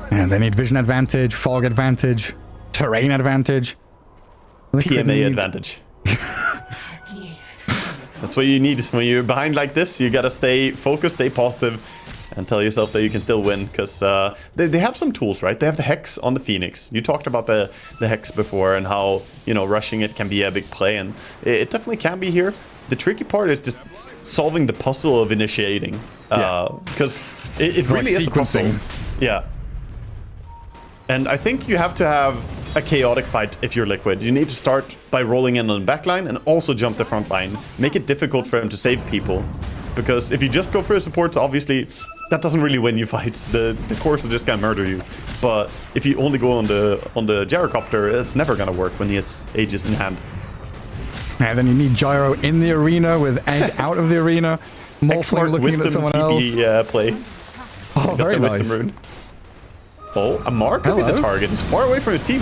And they need vision advantage, fog advantage, terrain advantage. PMA advantage. That's what you need. When you're behind like this, you gotta stay focused, stay positive, and tell yourself that you can still win, because they have some tools, right? They have the Hex on the Phoenix. You talked about the Hex before and how, you know, rushing it can be a big play, and it definitely can be here. The tricky part is just solving the puzzle of initiating, because it really is a puzzle. Yeah. And I think you have to have a chaotic fight if you're Liquid. You need to start by rolling in on the backline and also jump the front line. Make it difficult for him to save people. Because if you just go for the supports, obviously, that doesn't really win you fights. The cores are just gonna murder you. But if you only go on the gyrocopter, it's never gonna work when he has Aegis in hand. And then you need Gyro in the arena with Egg out of the arena. Morphling looking at someone TP, else. Play. Oh, very nice. Wisdom rune. Oh, Amar could be the target. He's far away from his team.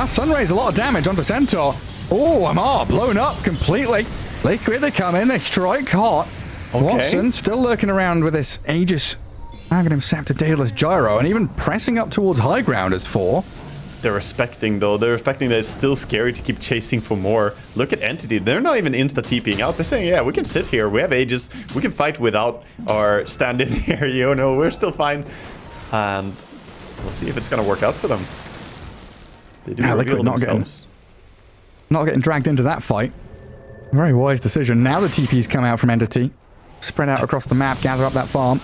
Sunrays a lot of damage onto Centaur. Oh, Amar blown up completely. Liquid, they come in, they strike hard. Okay. Watson still lurking around with this Aegis Aghanim Scepter Daedalus Gyro, and even pressing up towards high ground as 4. They're respecting, though. They're respecting that it's still scary to keep chasing for more. Look at Entity. They're not even insta-TPing out. They're saying, yeah, we can sit here. We have Aegis. We can fight without our stand-in here. You know, we're still fine. And we'll see if it's going to work out for them. They do reveal themselves. Not getting dragged into that fight. Very wise decision. Now the TP's come out from Entity. Spread out across the map, gather up that farm.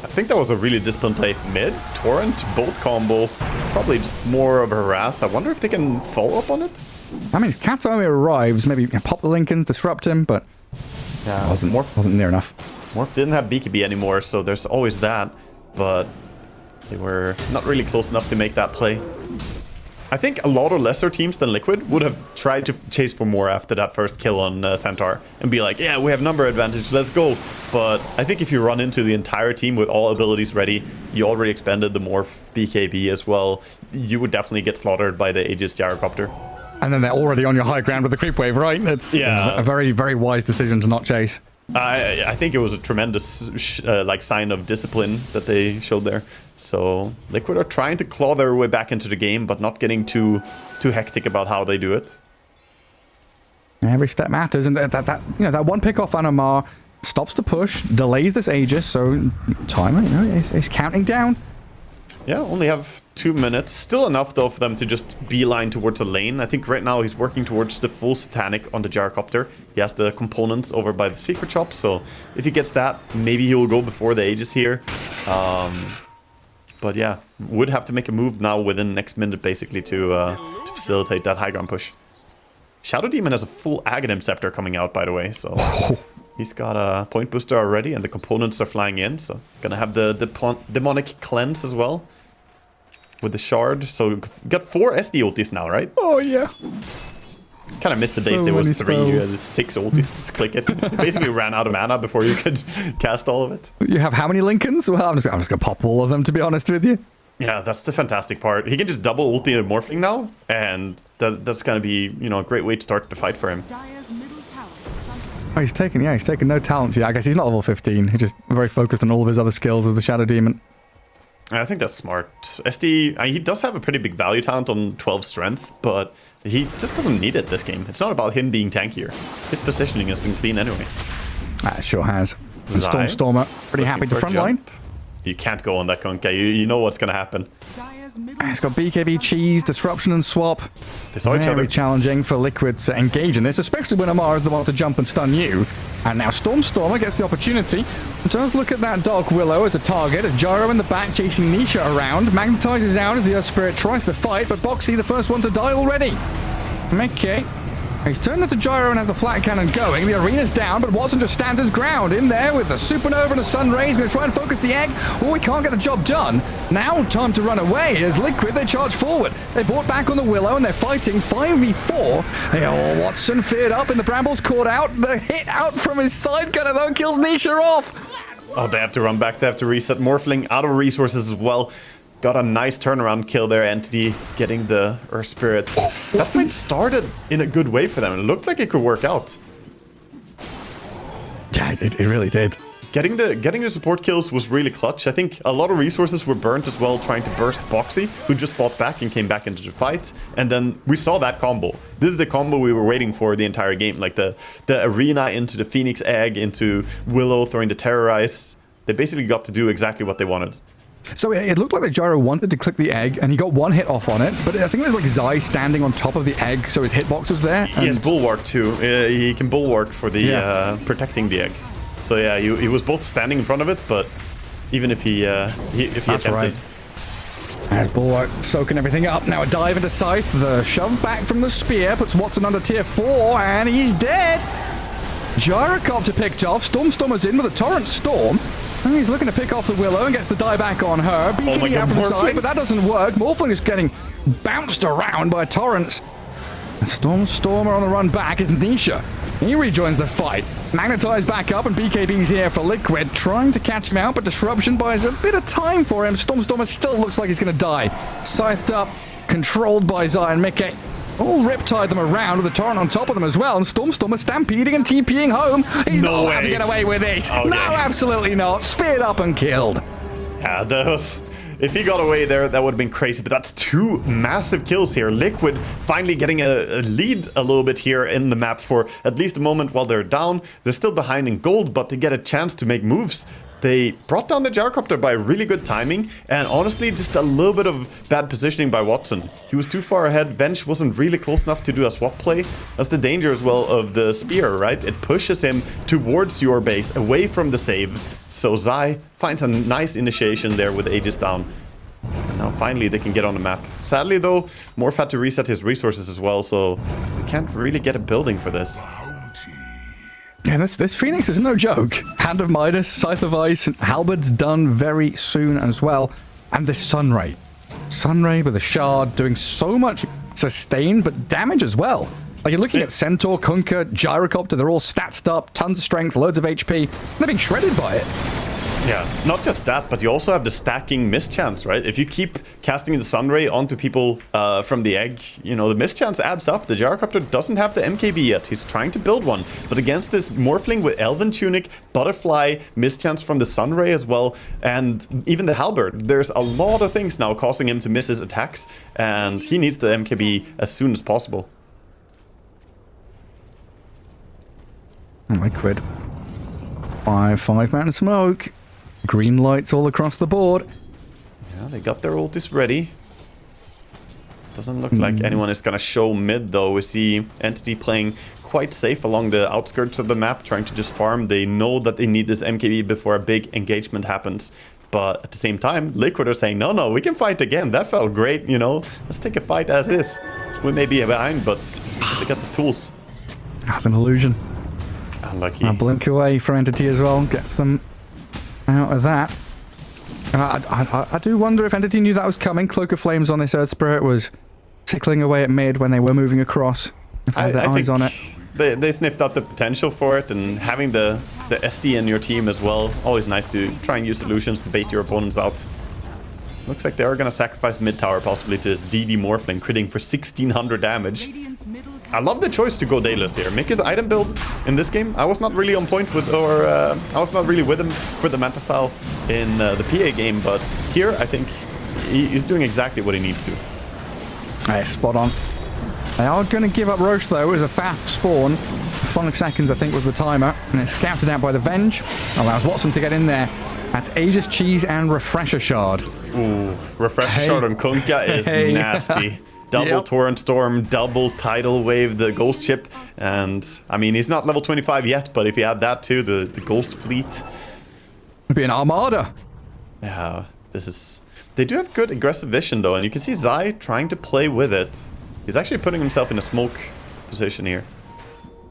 I think that was a really disciplined play. Mid, Torrent, bolt combo. Probably just more of a harass. I wonder if they can follow up on it. I mean, Kataomi arrives, maybe pop the Lincolns, disrupt him, but yeah, wasn't near enough. Morph didn't have BKB anymore, so there's always that. But they were not really close enough to make that play. I think a lot of lesser teams than Liquid would have tried to chase for more after that first kill on Centaur and be like, yeah, we have number advantage, let's go. But I think if you run into the entire team with all abilities ready, you already expended the Morph BKB as well, you would definitely get slaughtered by the Aegis Gyrocopter. And then they're already on your high ground with the creep wave, right? It's a very, very wise decision to not chase. I think it was a tremendous sign of discipline that they showed there. So Liquid are trying to claw their way back into the game, but not getting too hectic about how they do it. Every step matters, and that one pick off on Amar stops the push, delays this Aegis, so timer, is counting down. Yeah, only have 2 minutes. Still enough, though, for them to just beeline towards a lane. I think right now he's working towards the full Satanic on the Gyrocopter. He has the components over by the Secret Shop, so if he gets that, maybe he'll go before the Aegis here. But yeah, would have to make a move now within the next minute, basically, to facilitate that high ground push. Shadow Demon has a full Aghanim Scepter coming out, by the way, so he's got a point booster already, and the components are flying in, so gonna have the Demonic Cleanse as well. With the shard, so got 4 SD ultis now, right? Oh yeah. Kind of missed the days there was 3, you had 6 ultis, just click it. Basically ran out of mana before you could cast all of it. You have how many Lincolns? Well, I'm just gonna pop all of them, to be honest with you. Yeah, that's the fantastic part. He can just double ulti and Morphling now, and that's gonna be, a great way to start the fight for him. Oh, he's taken no talents yet. I guess he's not level 15. He's just very focused on all of his other skills as the Shadow Demon. I think that's smart. SD, he does have a pretty big value talent on 12 strength, but he just doesn't need it this game. It's not about him being tankier. His positioning has been clean anyway. It sure has. And Stormstormer, pretty happy to front line. You can't go on that Kunkka. You know what's going to happen. It's got BKB, cheese, disruption, and swap. They saw each other. Very challenging for Liquid to engage in this, especially when Amara is the one to jump and stun you. And now Stormstormer gets the opportunity. Does look at that Dark Willow as a target, as Gyro in the back chasing Nisha around. Magnetizes out as the Earth Spirit tries to fight, but Boxi the first one to die already. miCKe. He's turned into Gyro and has the flat cannon going. The arena's down, but Watson just stands his ground in there with the supernova and the sun rays. Going to try and focus the egg. Oh, we can't get the job done. Now time to run away. As Liquid, they charge forward. They brought back on the Willow and they're fighting 5v4. Oh, Watson feared up and the Brambles caught out. The hit out from his side gunner though kills Nisha off. Oh, they have to run back. They have to reset. Morphling out of resources as well. Got a nice turnaround kill there, Entity getting the Earth Spirit. That fight started in a good way for them. It looked like it could work out. Yeah, it really did. Getting the support kills was really clutch. I think a lot of resources were burnt as well trying to burst Boxi, who just bought back and came back into the fight. And then we saw that combo. This is the combo we were waiting for the entire game. Like the arena into the Phoenix Egg, into Willow throwing the Terrorize. They basically got to do exactly what they wanted. So it looked like the Gyro wanted to click the egg, and he got one hit off on it, but I think it was like Zai standing on top of the egg, so his hitbox was there. He has Bulwark too. He can Bulwark for the protecting the egg. So yeah, he was both standing in front of it, but even if he attempted. Right. There's Bulwark soaking everything up. Now a dive into Scythe. The shove back from the spear puts Watson under tier 4, and he's dead. Gyrocopter picked off. Stormstormer's in with a Torrent Storm. And he's looking to pick off the Willow and gets the die back on her. BKB out from the side, but that doesn't work. Morphling is getting bounced around by Torrents. And Stormstormer on the run back is Nisha. He rejoins the fight. Magnetized back up, and BKB's here for Liquid, trying to catch him out, but Disruption buys a bit of time for him. Stormstormer still looks like he's going to die. Scythed up, controlled by Zai and miCKe. All riptide them around with a torrent on top of them as well, and Stormstormer stampeding and TPing home. He's not allowed to get away with it. Okay. No, absolutely not. Speared up and killed. Yeah, if he got away there, that would have been crazy. But that's two massive kills here. Liquid finally getting a lead a little bit here in the map for at least a moment while they're down. They're still behind in gold, but they get a chance to make moves. They brought down the Gyrocopter by really good timing, and honestly, just a little bit of bad positioning by Watson. He was too far ahead. Vench wasn't really close enough to do a swap play. That's the danger as well of the spear, right? It pushes him towards your base, away from the save. So Zai finds a nice initiation there with Aegis down. And now finally they can get on the map. Sadly though, Morph had to reset his resources as well, so they can't really get a building for this. Yeah, this Phoenix is no joke. Hand of Midas, Scythe of Ice, Halberd's done very soon as well. And this Sunray. Sunray with a shard doing so much sustain, but damage as well. Like you're looking at Centaur, Kunkka, Gyrocopter, they're all statsed up, tons of strength, loads of HP. They're being shredded by it. Yeah, not just that, but you also have the stacking mischance, right? If you keep casting the Sunray onto people from the egg, you know, the mischance adds up. The Gyrocopter doesn't have the MKB yet. He's trying to build one. But against this Morphling with Elven Tunic, Butterfly, mischance from the Sunray as well, and even the Halberd, there's a lot of things now causing him to miss his attacks, and he needs the MKB as soon as possible. Liquid. 5-man smoke. Green lights all across the board. Yeah, they got their ultis ready. Doesn't look like anyone is gonna show mid though. We see Entity playing quite safe along the outskirts of the map, trying to just farm. They know that they need this MKB before a big engagement happens. But at the same time, Liquid are saying, no, we can fight again. That felt great, you know. Let's take a fight as is. We may be behind, but they got the tools. That's an illusion. Unlucky. A blink away for Entity as well. Gets them out of that. And I do wonder if Entity knew that was coming. Cloak of Flames on this Earth Spirit was tickling away at mid when they were moving across. If they had their eyes on it. They sniffed out the potential for it, and having the SD in your team as well, always nice to try and use solutions to bait your opponents out. Looks like they are going to sacrifice mid tower possibly to this DD Morphling, critting for 1600 damage. I love the choice to go Dayless here. miCKe's item build in this game, I was not really on point with, or I was not really with him for the meta style in the PA game, but here I think he's doing exactly what he needs to. Hey, spot on. They are going to give up Roche, though. It was a fast spawn. 5 seconds, I think, was the timer. And it's scouted out by the Venge. Allows Watson to get in there. That's Aegis Cheese and Refresher Shard. Ooh, Refresher Shard on Kunkka is nasty. Double Torrent Storm, double Tidal Wave, the Ghost Ship. And, I mean, he's not level 25 yet, but if you add that to the Ghost Fleet... It'd be an armada. Yeah, this is... They do have good aggressive vision, though, and you can see Zai trying to play with it. He's actually putting himself in a smoke position here.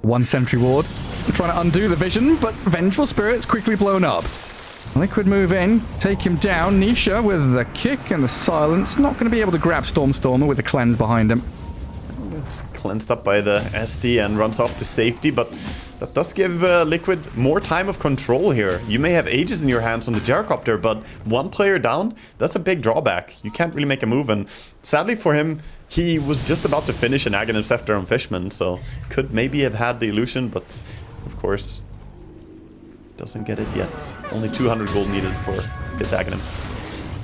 1 sentry ward. Trying to undo the vision, but Vengeful Spirit's quickly blown up. Liquid move in, take him down. Nisha with the kick and the silence. Not going to be able to grab Stormstormer with the cleanse behind him. It's cleansed up by the SD and runs off to safety, but that does give Liquid more time of control here. You may have Aegis in your hands on the Gyrocopter, but 1 player down, that's a big drawback. You can't really make a move, and sadly for him, he was just about to finish an Aghanim Scepter on Fishman, so could maybe have had the illusion, but of course, doesn't get it yet. Only 200 gold needed for his Aghanim.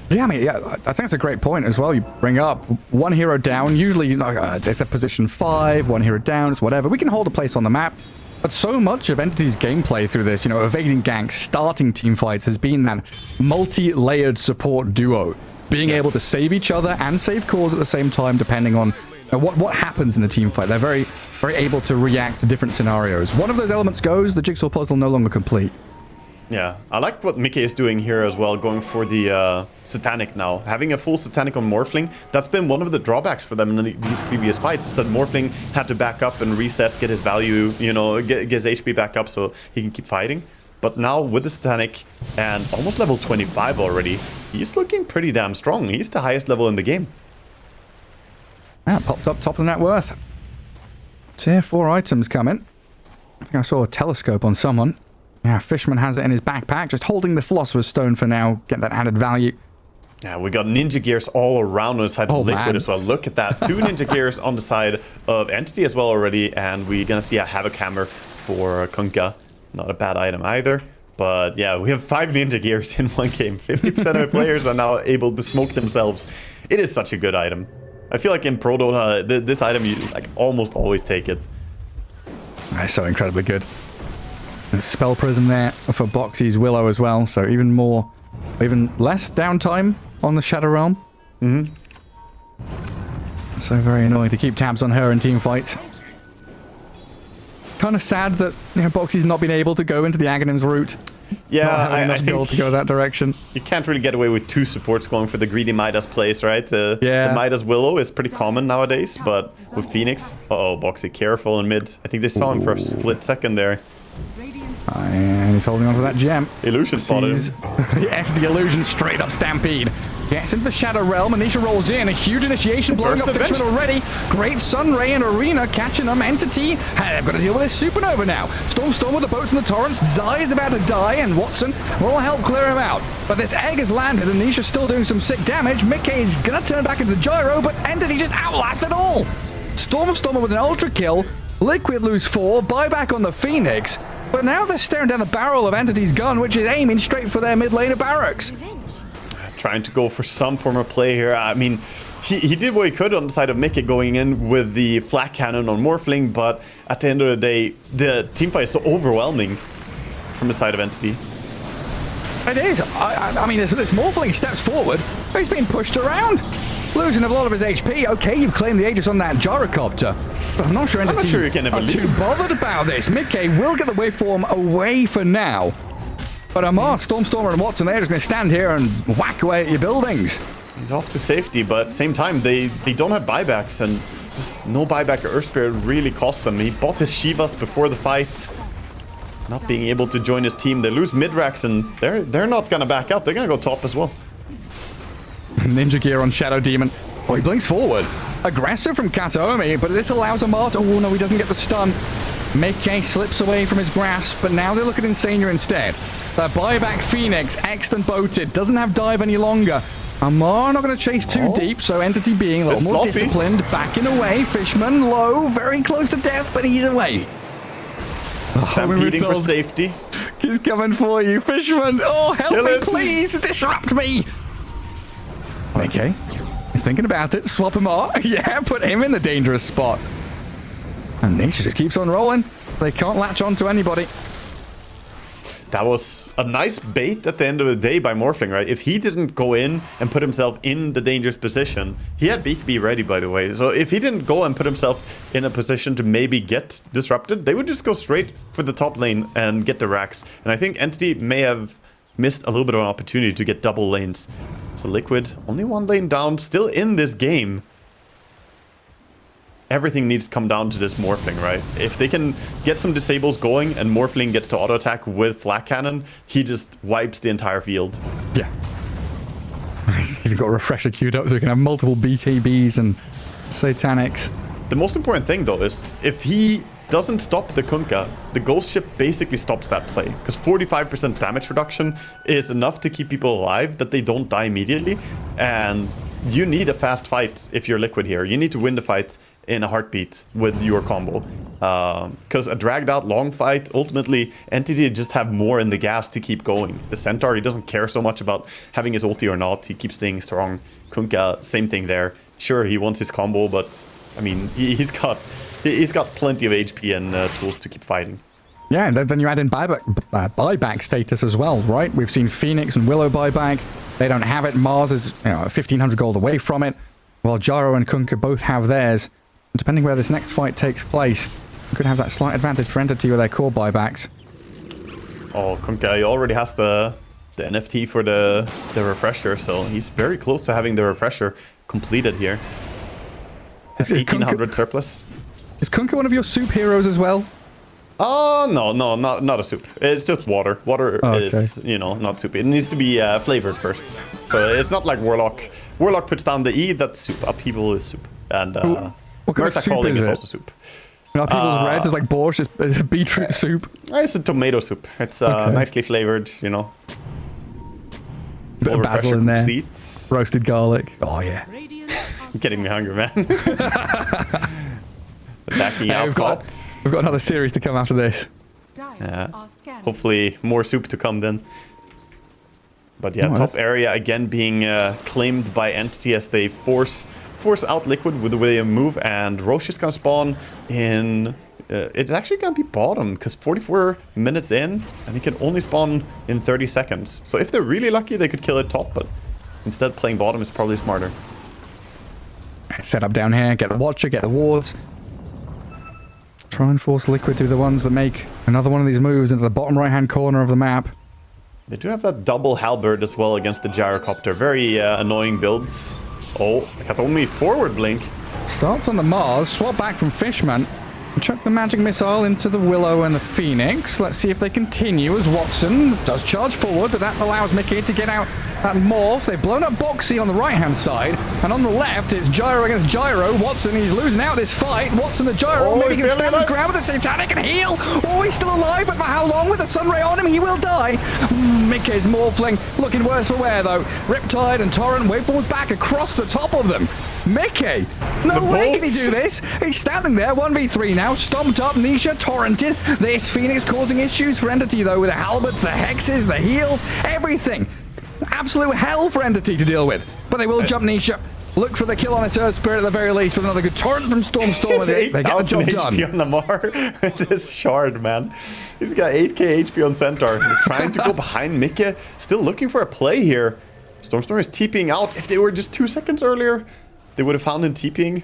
Yeah, I mean, yeah, I think that's a great point as well. You bring up 1 hero down. Usually, it's a position 5, 1 hero down, it's whatever. We can hold a place on the map. But so much of Entity's gameplay through this, evading ganks, starting team fights, has been that multi-layered support duo. Being able to save each other and save cores at the same time, depending on what happens in the team fight. They're very, very able to react to different scenarios. One of those elements goes, the jigsaw puzzle no longer complete. Yeah, I like what miCKe is doing here as well, going for the Satanic now. Having a full Satanic on Morphling, that's been one of the drawbacks for them in these previous fights, is that Morphling had to back up and reset, get his value, get his HP back up so he can keep fighting. But now with the Satanic and almost level 25 already, he's looking pretty damn strong. He's the highest level in the game. Yeah, popped up top of the net worth. Tier 4 items coming. I think I saw a telescope on someone. Yeah, Fishman has it in his backpack, just holding the Philosopher's Stone for now, get that added value. Yeah, we got ninja gears all around on the side of Liquid as well. Look at that. 2 ninja gears on the side of Entity as well already, and we're gonna see a Havoc Hammer for Kunkka. Not a bad item either. But yeah, we have 5 ninja gears in 1 game. 50% of the players are now able to smoke themselves. It is such a good item. I feel like in Pro Dota, this item, you almost always take it. That's so incredibly good. There's Spell Prism there for Boxi's Willow as well, so even less downtime on the Shadow Realm. So very annoying to keep tabs on her in team fights. Kind of sad that Boxi's not been able to go into the Aghanim's route. Yeah, I think to go that direction. You can't really get away with 2 supports going for the greedy Midas plays, right? The Midas Willow is pretty common nowadays, but with Phoenix, Boxi, careful in mid. I think they saw him for a split second there. And he's holding onto that gem. Illusion spotted. Yes, the illusion straight up stampede. Gets into the Shadow Realm, and Nisha rolls in. A huge initiation blowing up Fishman already. Great Sunray and Arena catching them. Entity, they've got to deal with this Supernova now. Stormstormer with the boats and the torrents. Zai is about to die, and Watson will help clear him out. But this egg has landed, and Nisha's still doing some sick damage. miCKe is going to turn back into the gyro, but Entity just outlasted all. Stormstormer with an ultra kill. Liquid lose 4. Buyback on the Phoenix. But now they're staring down the barrel of Entity's gun, which is aiming straight for their mid lane of barracks. Trying to go for some form of play here. I mean, he did what he could on the side of miCKe going in with the flak cannon on Morphling, but at the end of the day, the teamfight is so overwhelming from the side of Entity. It is. I mean, this Morphling steps forward, but he's being pushed around. Losing a lot of his HP. Okay, you've claimed the Aegis on that Gyrocopter, but I'm not sure Entity you can ever are too bothered about this. miCKe will get the waveform away for now. But Amar, Stormstormer, and Watson, they're just going to stand here and whack away at your buildings. He's off to safety, but at the same time, they don't have buybacks, and this no buyback Earth Spirit really cost them. He bought his Shivas before the fight. Not being able to join his team. They lose mid-racks, and they're not going to back out. They're going to go top as well. Ninja gear on Shadow Demon. Oh, he blinks forward. Aggressive from Kataomi, but this allows Amar to... Oh, no, he doesn't get the stun. miCKe slips away from his grasp, but now they look at iNSaNiA instead. The buyback Phoenix, X'd and boated, doesn't have dive any longer. Amar not going to chase too deep, so Entity being a little more disciplined, backing away. Fishman low, very close to death, but he's away. Stampeding for safety. He's coming for you, Fishman. Oh, help me, please. Disrupt me. Okay. He's thinking about it. Swap him off. Yeah, put him in the dangerous spot. And Nisha just keeps on rolling. They can't latch on to anybody. That was a nice bait at the end of the day by Morphling, right? If he didn't go in and put himself in the dangerous position, he had BKB ready, by the way. So if he didn't go and put himself in a position to maybe get disrupted, they would just go straight for the top lane and get the racks. And I think Entity may have missed a little bit of an opportunity to get double lanes. So Liquid, only one lane down, still in this game. Everything needs to come down to this Morphling, right? If they can get some disables going and Morphling gets to auto attack with Flak Cannon, he just wipes the entire field. Yeah. You've got a refresher queued up so you can have multiple BKBs and Satanics. The most important thing though is if he doesn't stop the Kunkka, the Ghost Ship basically stops that play. Because 45% damage reduction is enough to keep people alive that they don't die immediately. And you need a fast fight if you're Liquid here. You need to win the fight in a heartbeat with your combo. Because a dragged out long fight, ultimately Entity just have more in the gas to keep going. The Centaur, he doesn't care so much about having his ulti or not. He keeps staying strong. Kunkka, same thing there. Sure, he wants his combo, but I mean, he's got plenty of HP and tools to keep fighting. Yeah, and then you add in buyback status as well, right? We've seen Phoenix and Willow buyback. They don't have it. Mars is 1,500 gold away from it, while Gyro and Kunkka both have theirs. And depending where this next fight takes place, you could have that slight advantage for Entity with their core buybacks. Oh, Kunkka, he already has the NFT for the refresher, so he's very close to having the refresher completed here. 1,800 surplus. Is Kunkka one of your soup heroes as well? Oh, no, not a soup. It's just water. Water is, not soup. It needs to be flavored first. So it's not like Warlock. Warlock puts down the E, that's soup. Upheaval is soup. And what kind of soup is also soup. Upheaval's red, it's like borscht, it's beetroot soup. It's a tomato soup. It's nicely flavored, Bit of basil in there. Roasted garlic. Oh, yeah. Getting me hungry, man. Attacking out top. We've got another series to come after this. Yeah. Hopefully more soup to come then. But yeah, top area again being claimed by Entity as they force out Liquid with the way they move, and Roche is gonna spawn in. It's actually gonna be bottom because 44 minutes in, and he can only spawn in 30 seconds. So if they're really lucky, they could kill it top, but instead playing bottom is probably smarter. Set up down here, get the Watcher, get the wards. Try and force Liquid to be the ones that make another one of these moves into the bottom right-hand corner of the map. They do have that double halberd as well against the gyrocopter. Very annoying builds. Oh, Kataomi forward blink. Starts on the Mars, swap back from Fishman, and chuck the magic missile into the Willow and the Phoenix. Let's see if they continue as Watson does charge forward, but that allows miCKe to get out that morph. They've blown up Boxi on the right-hand side, and on the left, it's Gyro against Gyro. Watson, he's losing out this fight. Watson the Gyro, maybe he can stand his ground with the Satanic and heal. Oh, he's still alive, but for how long? With the Sunray on him, he will die. miCKe's morphling, looking worse for wear, though. Riptide and Torrent waveforms back across the top of them. miCKe, no way can he do this. He's standing there, 1v3 now, stomped up, Nisha, torrented. This Phoenix causing issues for Entity, though, with the halberds, the hexes, the heals, everything. Absolute hell for Entity to deal with. But they will jump Nisha. Look for the kill on his Earth Spirit at the very least with another good torrent from Stormstormer. They get the job done. HP on Lamar. This shard, man. He's got 8k HP on Centaur. They're trying to go behind miCKe. Still looking for a play here. Stormstormer is TPing out. If they were just 2 seconds earlier, they would have found him TPing.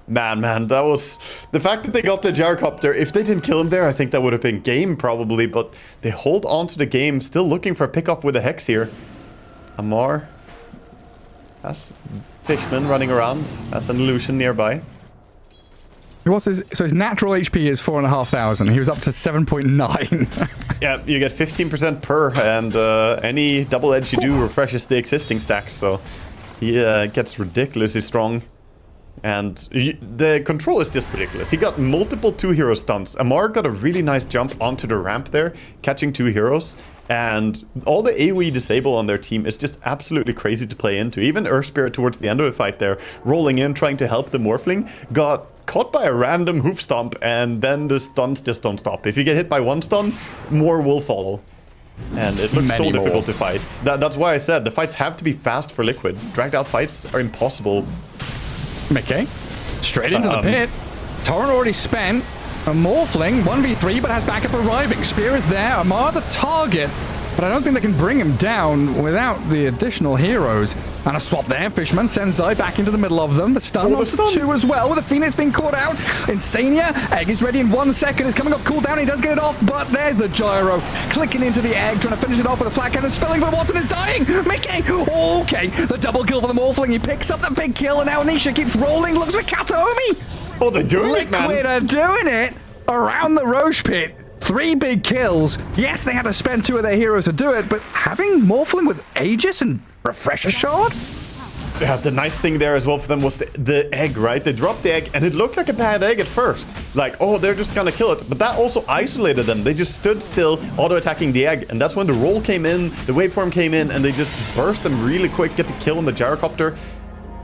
Man, that was... The fact that they got the gyrocopter, if they didn't kill him there, I think that would have been game probably, but they hold on to the game, still looking for a pickoff with a Hex here. Amar. That's Fishman running around. That's an illusion nearby. So his natural HP is 4,500. He was up to 7.9. Yeah, you get 15% per, and any double edge you do refreshes the existing stacks, so he gets ridiculously strong. And the control is just ridiculous. He got multiple 2-hero stunts. Amar got a really nice jump onto the ramp there, catching 2 heroes. And all the AoE disable on their team is just absolutely crazy to play into. Even Earthspirit towards the end of the fight there, rolling in, trying to help the Morphling, got caught by a random hoof stomp, and then the stuns just don't stop. If you get hit by one stun, more will follow. And it looks so difficult to fight. That's why I said the fights have to be fast for Liquid. Dragged out fights are impossible. miCKe, straight into the pit. Torrent already spent. A Morphling, 1v3, but has backup arriving. Spear is there. Amar the target, but I don't think they can bring him down without the additional heroes. And a swap there. Fishman sends Zai back into the middle of them. The stun on the 2 as well, with the Phoenix being caught out. iNSaNiA, egg is ready in 1 second. It's coming off cooldown. He does get it off, but there's the gyro. Clicking into the egg, trying to finish it off with a flat cannon. Spilling, but Watson is dying. miCKe, okay. The double kill for the Morphling. He picks up the big kill, and now Nisha keeps rolling. Looks for Kataomi. Oh, they're doing it, man. Liquid are doing it around the Roche pit. 3 big kills. Yes, they had to spend 2 of their heroes to do it, but having Morphling with Aegis and Refresher Shard? Yeah, the nice thing there as well for them was the egg, right? They dropped the egg, and it looked like a bad egg at first. Like, oh, they're just gonna kill it. But that also isolated them. They just stood still, auto-attacking the egg. And that's when the roll came in, the waveform came in, and they just burst them really quick, get the kill on the gyrocopter.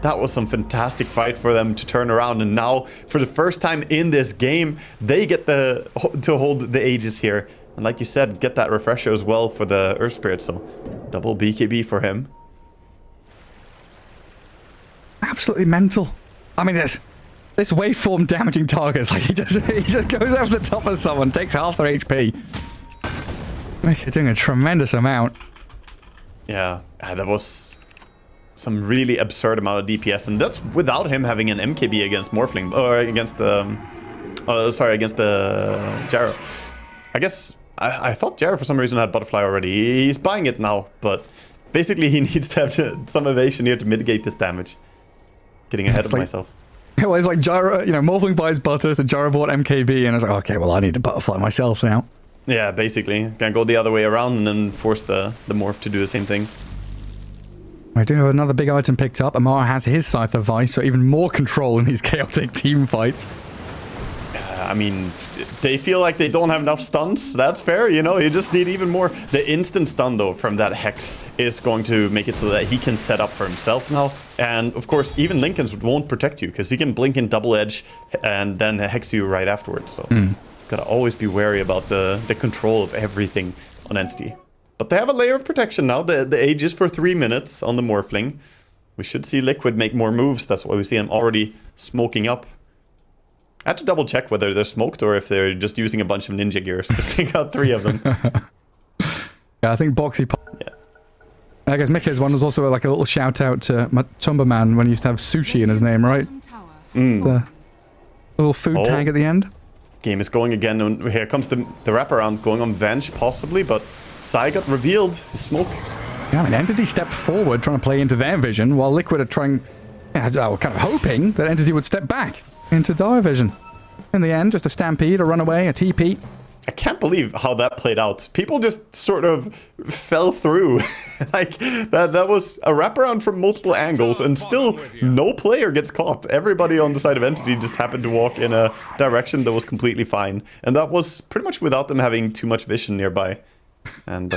That was some fantastic fight for them to turn around, and now for the first time in this game they get to hold the Aegis here, and like you said, get that refresher as well for the Earth Spirit. So double BKB for him. Absolutely mental. I mean, this waveform damaging targets, like he just goes over the top of someone, takes half their HP. miCKe doing a tremendous amount. Yeah, that was some really absurd amount of DPS, and that's without him having an MKB against Morphling, or against the against the Gyro. I guess I thought Gyro for some reason had Butterfly already. He's buying it now, but basically he needs to have some evasion here to mitigate this damage. Getting ahead of myself. Well, it's like Gyro, you know, Morphling buys Butter, so Gyro bought MKB, and I was like, okay, well, I need to Butterfly myself now. Yeah, basically. Can go the other way around and then force the Morph to do the same thing. I do have another big item picked up. Amar has his Scythe of Vice, so even more control in these chaotic team fights. I mean, they feel like they don't have enough stuns. That's fair, you know, you just need even more. The instant stun, though, from that Hex is going to make it so that he can set up for himself now. And, of course, even Linken's won't protect you, because he can blink in double edge and then Hex you right afterwards. So, gotta always be wary about the control of everything on Entity. But they have a layer of protection now. The age is for 3 minutes on the Morphling. We should see Liquid make more moves. That's why we see him already smoking up. I had to double check whether they're smoked or if they're just using a bunch of ninja gears, because they got 3 of them. Yeah, I think Boxi... Yeah. I guess miCKe's one was also like a little shout out to Tumberman when he used to have sushi in his name, right? The little food tag at the end. Game is going again, and here comes the wraparound going on Venge, possibly, but Sai got revealed. His smoke. Yeah, I mean, Entity stepped forward trying to play into their vision, while Liquid are trying... Yeah, kind of hoping that Entity would step back into their vision. In the end, just a stampede, a runaway, a TP. I can't believe how that played out. People just sort of fell through. Like, that was a wraparound from multiple angles, and still no player gets caught. Everybody on the side of Entity just happened to walk in a direction that was completely fine. And that was pretty much without them having too much vision nearby. And,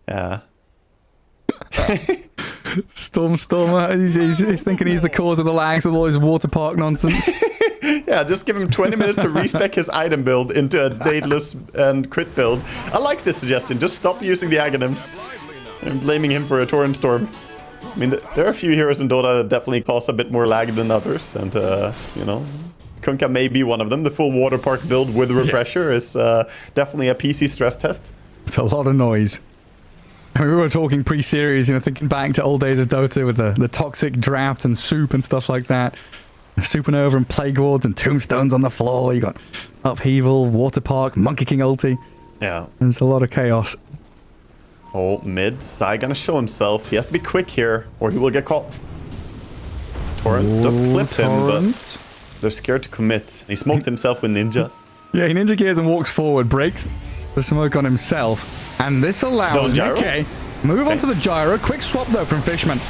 yeah. Stormstormer, he's thinking he's the cause of the lags with all his water park nonsense. Yeah, just give him 20 minutes to respec his item build into a dateless and crit build. I like this suggestion. Just stop using the Aghanims. I'm blaming him for a Torrent Storm. I mean, there are a few heroes in Dota that definitely cause a bit more lag than others. And, you know, Kunkka may be one of them. The full water park build with Refresher is definitely a PC stress test. It's a lot of noise. I mean, we were talking pre-series, you know, thinking back to old days of Dota with the toxic drought and soup and stuff like that. Supernova and Plague Wards and tombstones on the floor. You got Upheaval, Water Park, Monkey King ulti. Yeah. There's a lot of chaos. Oh, mid. Sai gonna show himself. He has to be quick here, or he will get caught. Torrent does clip him, but they're scared to commit. He smoked himself with Ninja. Yeah, he Ninja gears and walks forward, breaks the smoke on himself, and this allows miCKe move on to the gyro. Quick swap though from Fishman.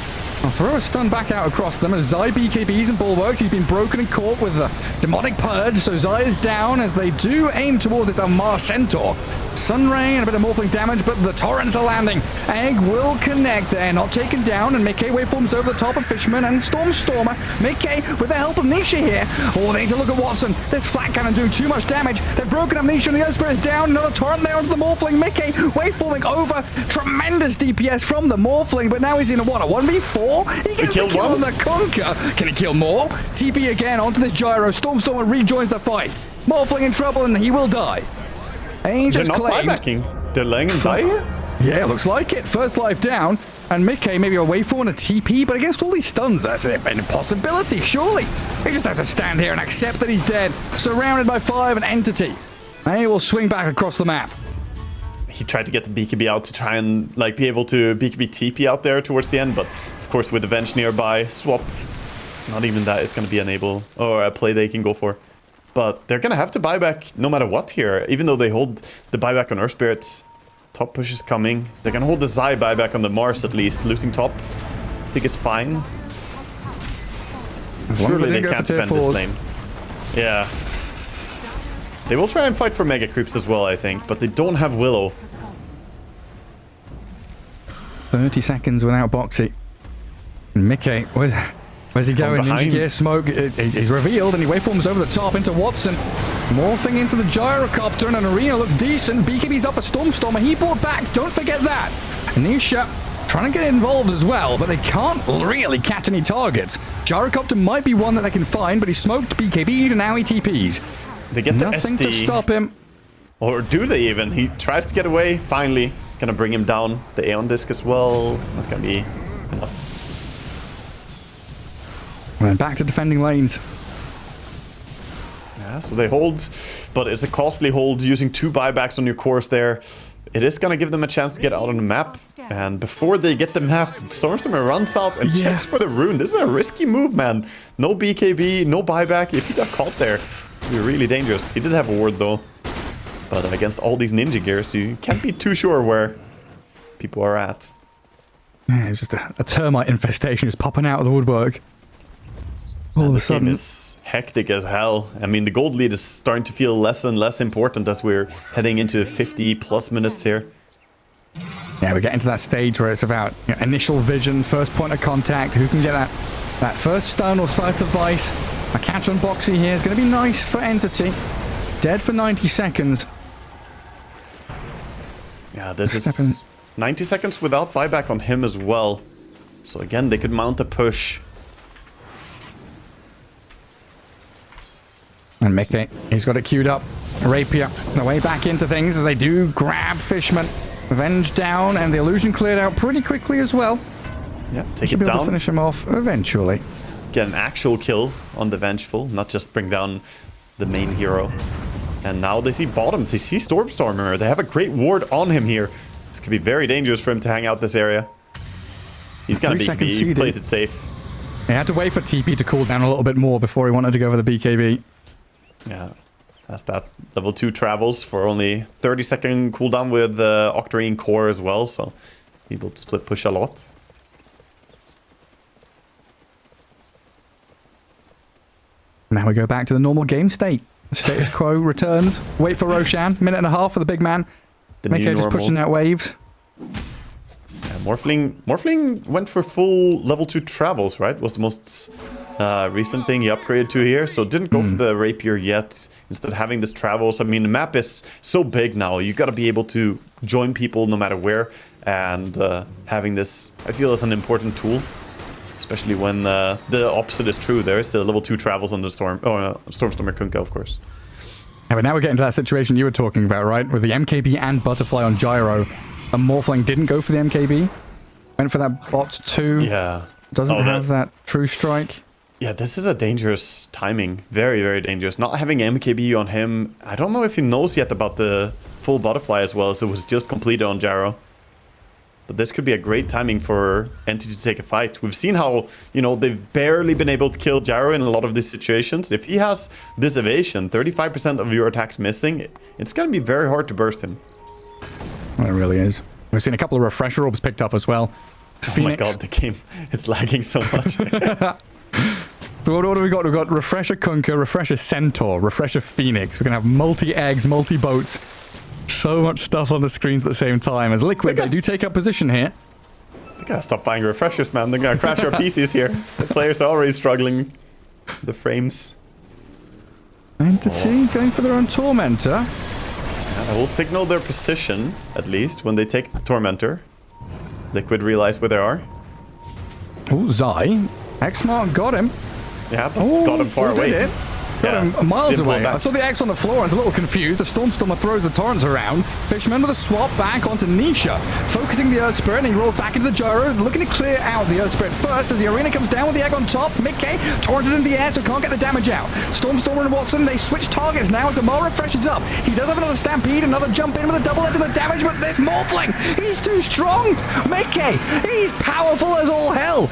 I'll throw a stun back out across them as Zai BKBs and bulwarks. He's been broken and caught with the demonic purge, so Zai is down as they do aim towards this Amar Centaur. Sunray and a bit of morphling damage, but the torrents are landing. Egg will connect there, not taken down, and miCKe waveforms over the top of Fishman and Stormstormer. miCKe with the help of Nisha here. Oh, they need to look at Watson. This flat cannon doing too much damage. They've broken up Nisha and the Earth Spirit is down. Another torrent there onto the morphling. miCKe waveforming over. Tremendous DPS from the morphling, but now he's in a 1v4? He gets the kill on the Conquer. Can he kill more? TP again onto this gyro. Stormstormer rejoins the fight. Morphling in trouble and he will die. Angels They're not buybacking. They're letting him die here? Yeah, looks like it. First life down. And miCKe maybe a waveform and a TP, but against all these stuns, that's an impossibility, surely. He just has to stand here and accept that he's dead. Surrounded by 5 and Entity. And he will swing back across the map. He tried to get the BKB out to try and like be able to BKB TP out there towards the end, but of course with the Venge nearby, swap. Not even that is going to be enable or a play they can go for. But they're going to have to buy back no matter what here, even though they hold the buyback on Earth Spirits. Top push is coming. They're going to hold the Zai buyback on the Mars at least. Losing top, I think is fine. Surely they can't defend this lane. Yeah. They will try and fight for mega creeps as well, I think, but they don't have Willow. 30 seconds without Boxi. miCKe, where's he going? Ninja gear smoke. He's revealed and he waveforms over the top into Watson. Morphing into the gyrocopter and an arena looks decent. BKB's up for Stormstormer. He brought back. Don't forget that. Nisha trying to get involved as well, but they can't really catch any targets. Gyrocopter might be one that they can find, but he smoked BKB and now he TPs. They get nothing the SD. To stop him. Or do they even? He tries to get away. Finally, gonna bring him down. The Aeon disc as well. Not gonna be enough. And back to defending lanes. Yeah, so they hold, but it's a costly hold using 2 buybacks on your course there. It is going to give them a chance to get out on the map. And before they get the map, Stormstormer runs out and checks for the rune. This is a risky move, man. No BKB, no buyback. If he got caught there, it would be really dangerous. He did have a ward though. But against all these ninja gears, you can't be too sure where people are at. Yeah, it's just a termite infestation just popping out of the woodwork. All of a sudden, game is hectic as hell. I mean, the gold lead is starting to feel less and less important as we're heading into 50 plus minutes here. Yeah, we're getting to that stage where it's about initial vision, first point of contact, who can get that first stun or scythe of vice. A catch on Boxi here is going to be nice for Entity. Dead for 90 seconds. Yeah, this is 90 seconds without buyback on him as well. So again, they could mount a push. And miCKe, he's got it queued up. Rapier, the way back into things as they do grab Fishman. Venge down, and the illusion cleared out pretty quickly as well. Yeah, take Should it be able down. to finish him off eventually. Get an actual kill on the Vengeful, not just bring down the main hero. And now they see bottoms, they see Stormstormer. They have a great ward on him here. This could be very dangerous for him to hang out this area. He's gonna BKB, he plays it safe. He had to wait for TP to cool down a little bit more before he wanted to go for the BKB. Yeah, that's that level 2 travels for only 30-second cooldown with the Octarine core as well, so able to split push a lot. Now we go back to the normal game state. Status quo returns. Wait for Roshan. Minute and a half for the big man. miCKe just pushing out waves. Yeah, Morphling went for full level 2 travels, right? Was the most recent thing he upgraded to here. So didn't go for the Rapier yet. Instead having this travels. I mean, the map is so big now. You got to be able to join people no matter where. And having this, I feel, is an important tool. Especially when the opposite is true. There is still level 2 travels on the Stormstormer Kunkka, of course. Yeah, but now we're getting to that situation you were talking about, right? With the MKB and Butterfly on Gyro. And Morphling didn't go for the MKB. Went for that Bo2. Yeah. Doesn't have that true strike. Yeah, this is a dangerous timing. Very, very dangerous. Not having MKB on him. I don't know if he knows yet about the full Butterfly as well. So it was just completed on Gyro. But this could be a great timing for Entity to take a fight. We've seen how, you know, they've barely been able to kill Gyro in a lot of these situations. If he has this evasion, 35% of your attacks missing, it's going to be very hard to burst him. Well, it really is. We've seen a couple of refresher orbs picked up as well. Oh Phoenix. my god, the game is lagging so much. So what do we got? We've got Refresher Kunkka, Refresher Centaur, Refresher Phoenix. We're going to have multi-eggs, multi-boats. so much stuff on the screens at the same time. As Liquid, they do take up position here. They gotta stop buying refreshers, man. They're gonna crash our PCs here. The players are already struggling. The frames. Entity going for their own Tormentor. Yeah, that will signal their position, at least, when they take the Tormentor. Liquid realize where they are. Oh, Zai. X-Mark got him. Yeah, but got him far away. Got him miles didn't blow away. back. I saw the X on the floor and was a little confused. The Stormstormer throws the torrents around. Fishman with a swap back onto Nisha. Focusing the Earth Spirit, and he rolls back into the gyro, looking to clear out the Earth Spirit first as the arena comes down with the egg on top. miCKe torrented in the air, so can't get the damage out. Stormstormer and Watson, they switch targets now as Amar refreshes up. He does have another Stampede, another jump in with a double edge of the damage, but this Morphling, he's too strong. miCKe, he's powerful as all hell.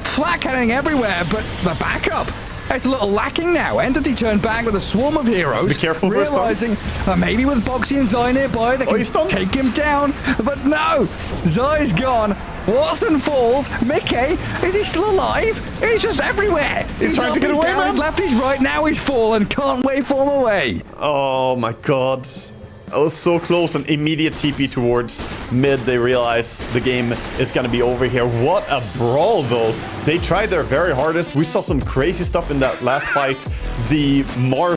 Flat cannoning everywhere, but the backup, it's a little lacking now. Entity turned back with a swarm of heroes. Be careful for realizing stuns. maybe with Boxi and Zai nearby, they can take him down. But no, Zai's gone. Watson falls. miCKe, is he still alive? He's just everywhere. He's trying to get away, down, man. He's left, he's right. Now he's fallen. Can't waveform away. Oh my god. I was so close, and immediate TP towards mid. They realize the game is going to be over here. What a brawl, though. They tried their very hardest. We saw some crazy stuff in that last fight. The Mar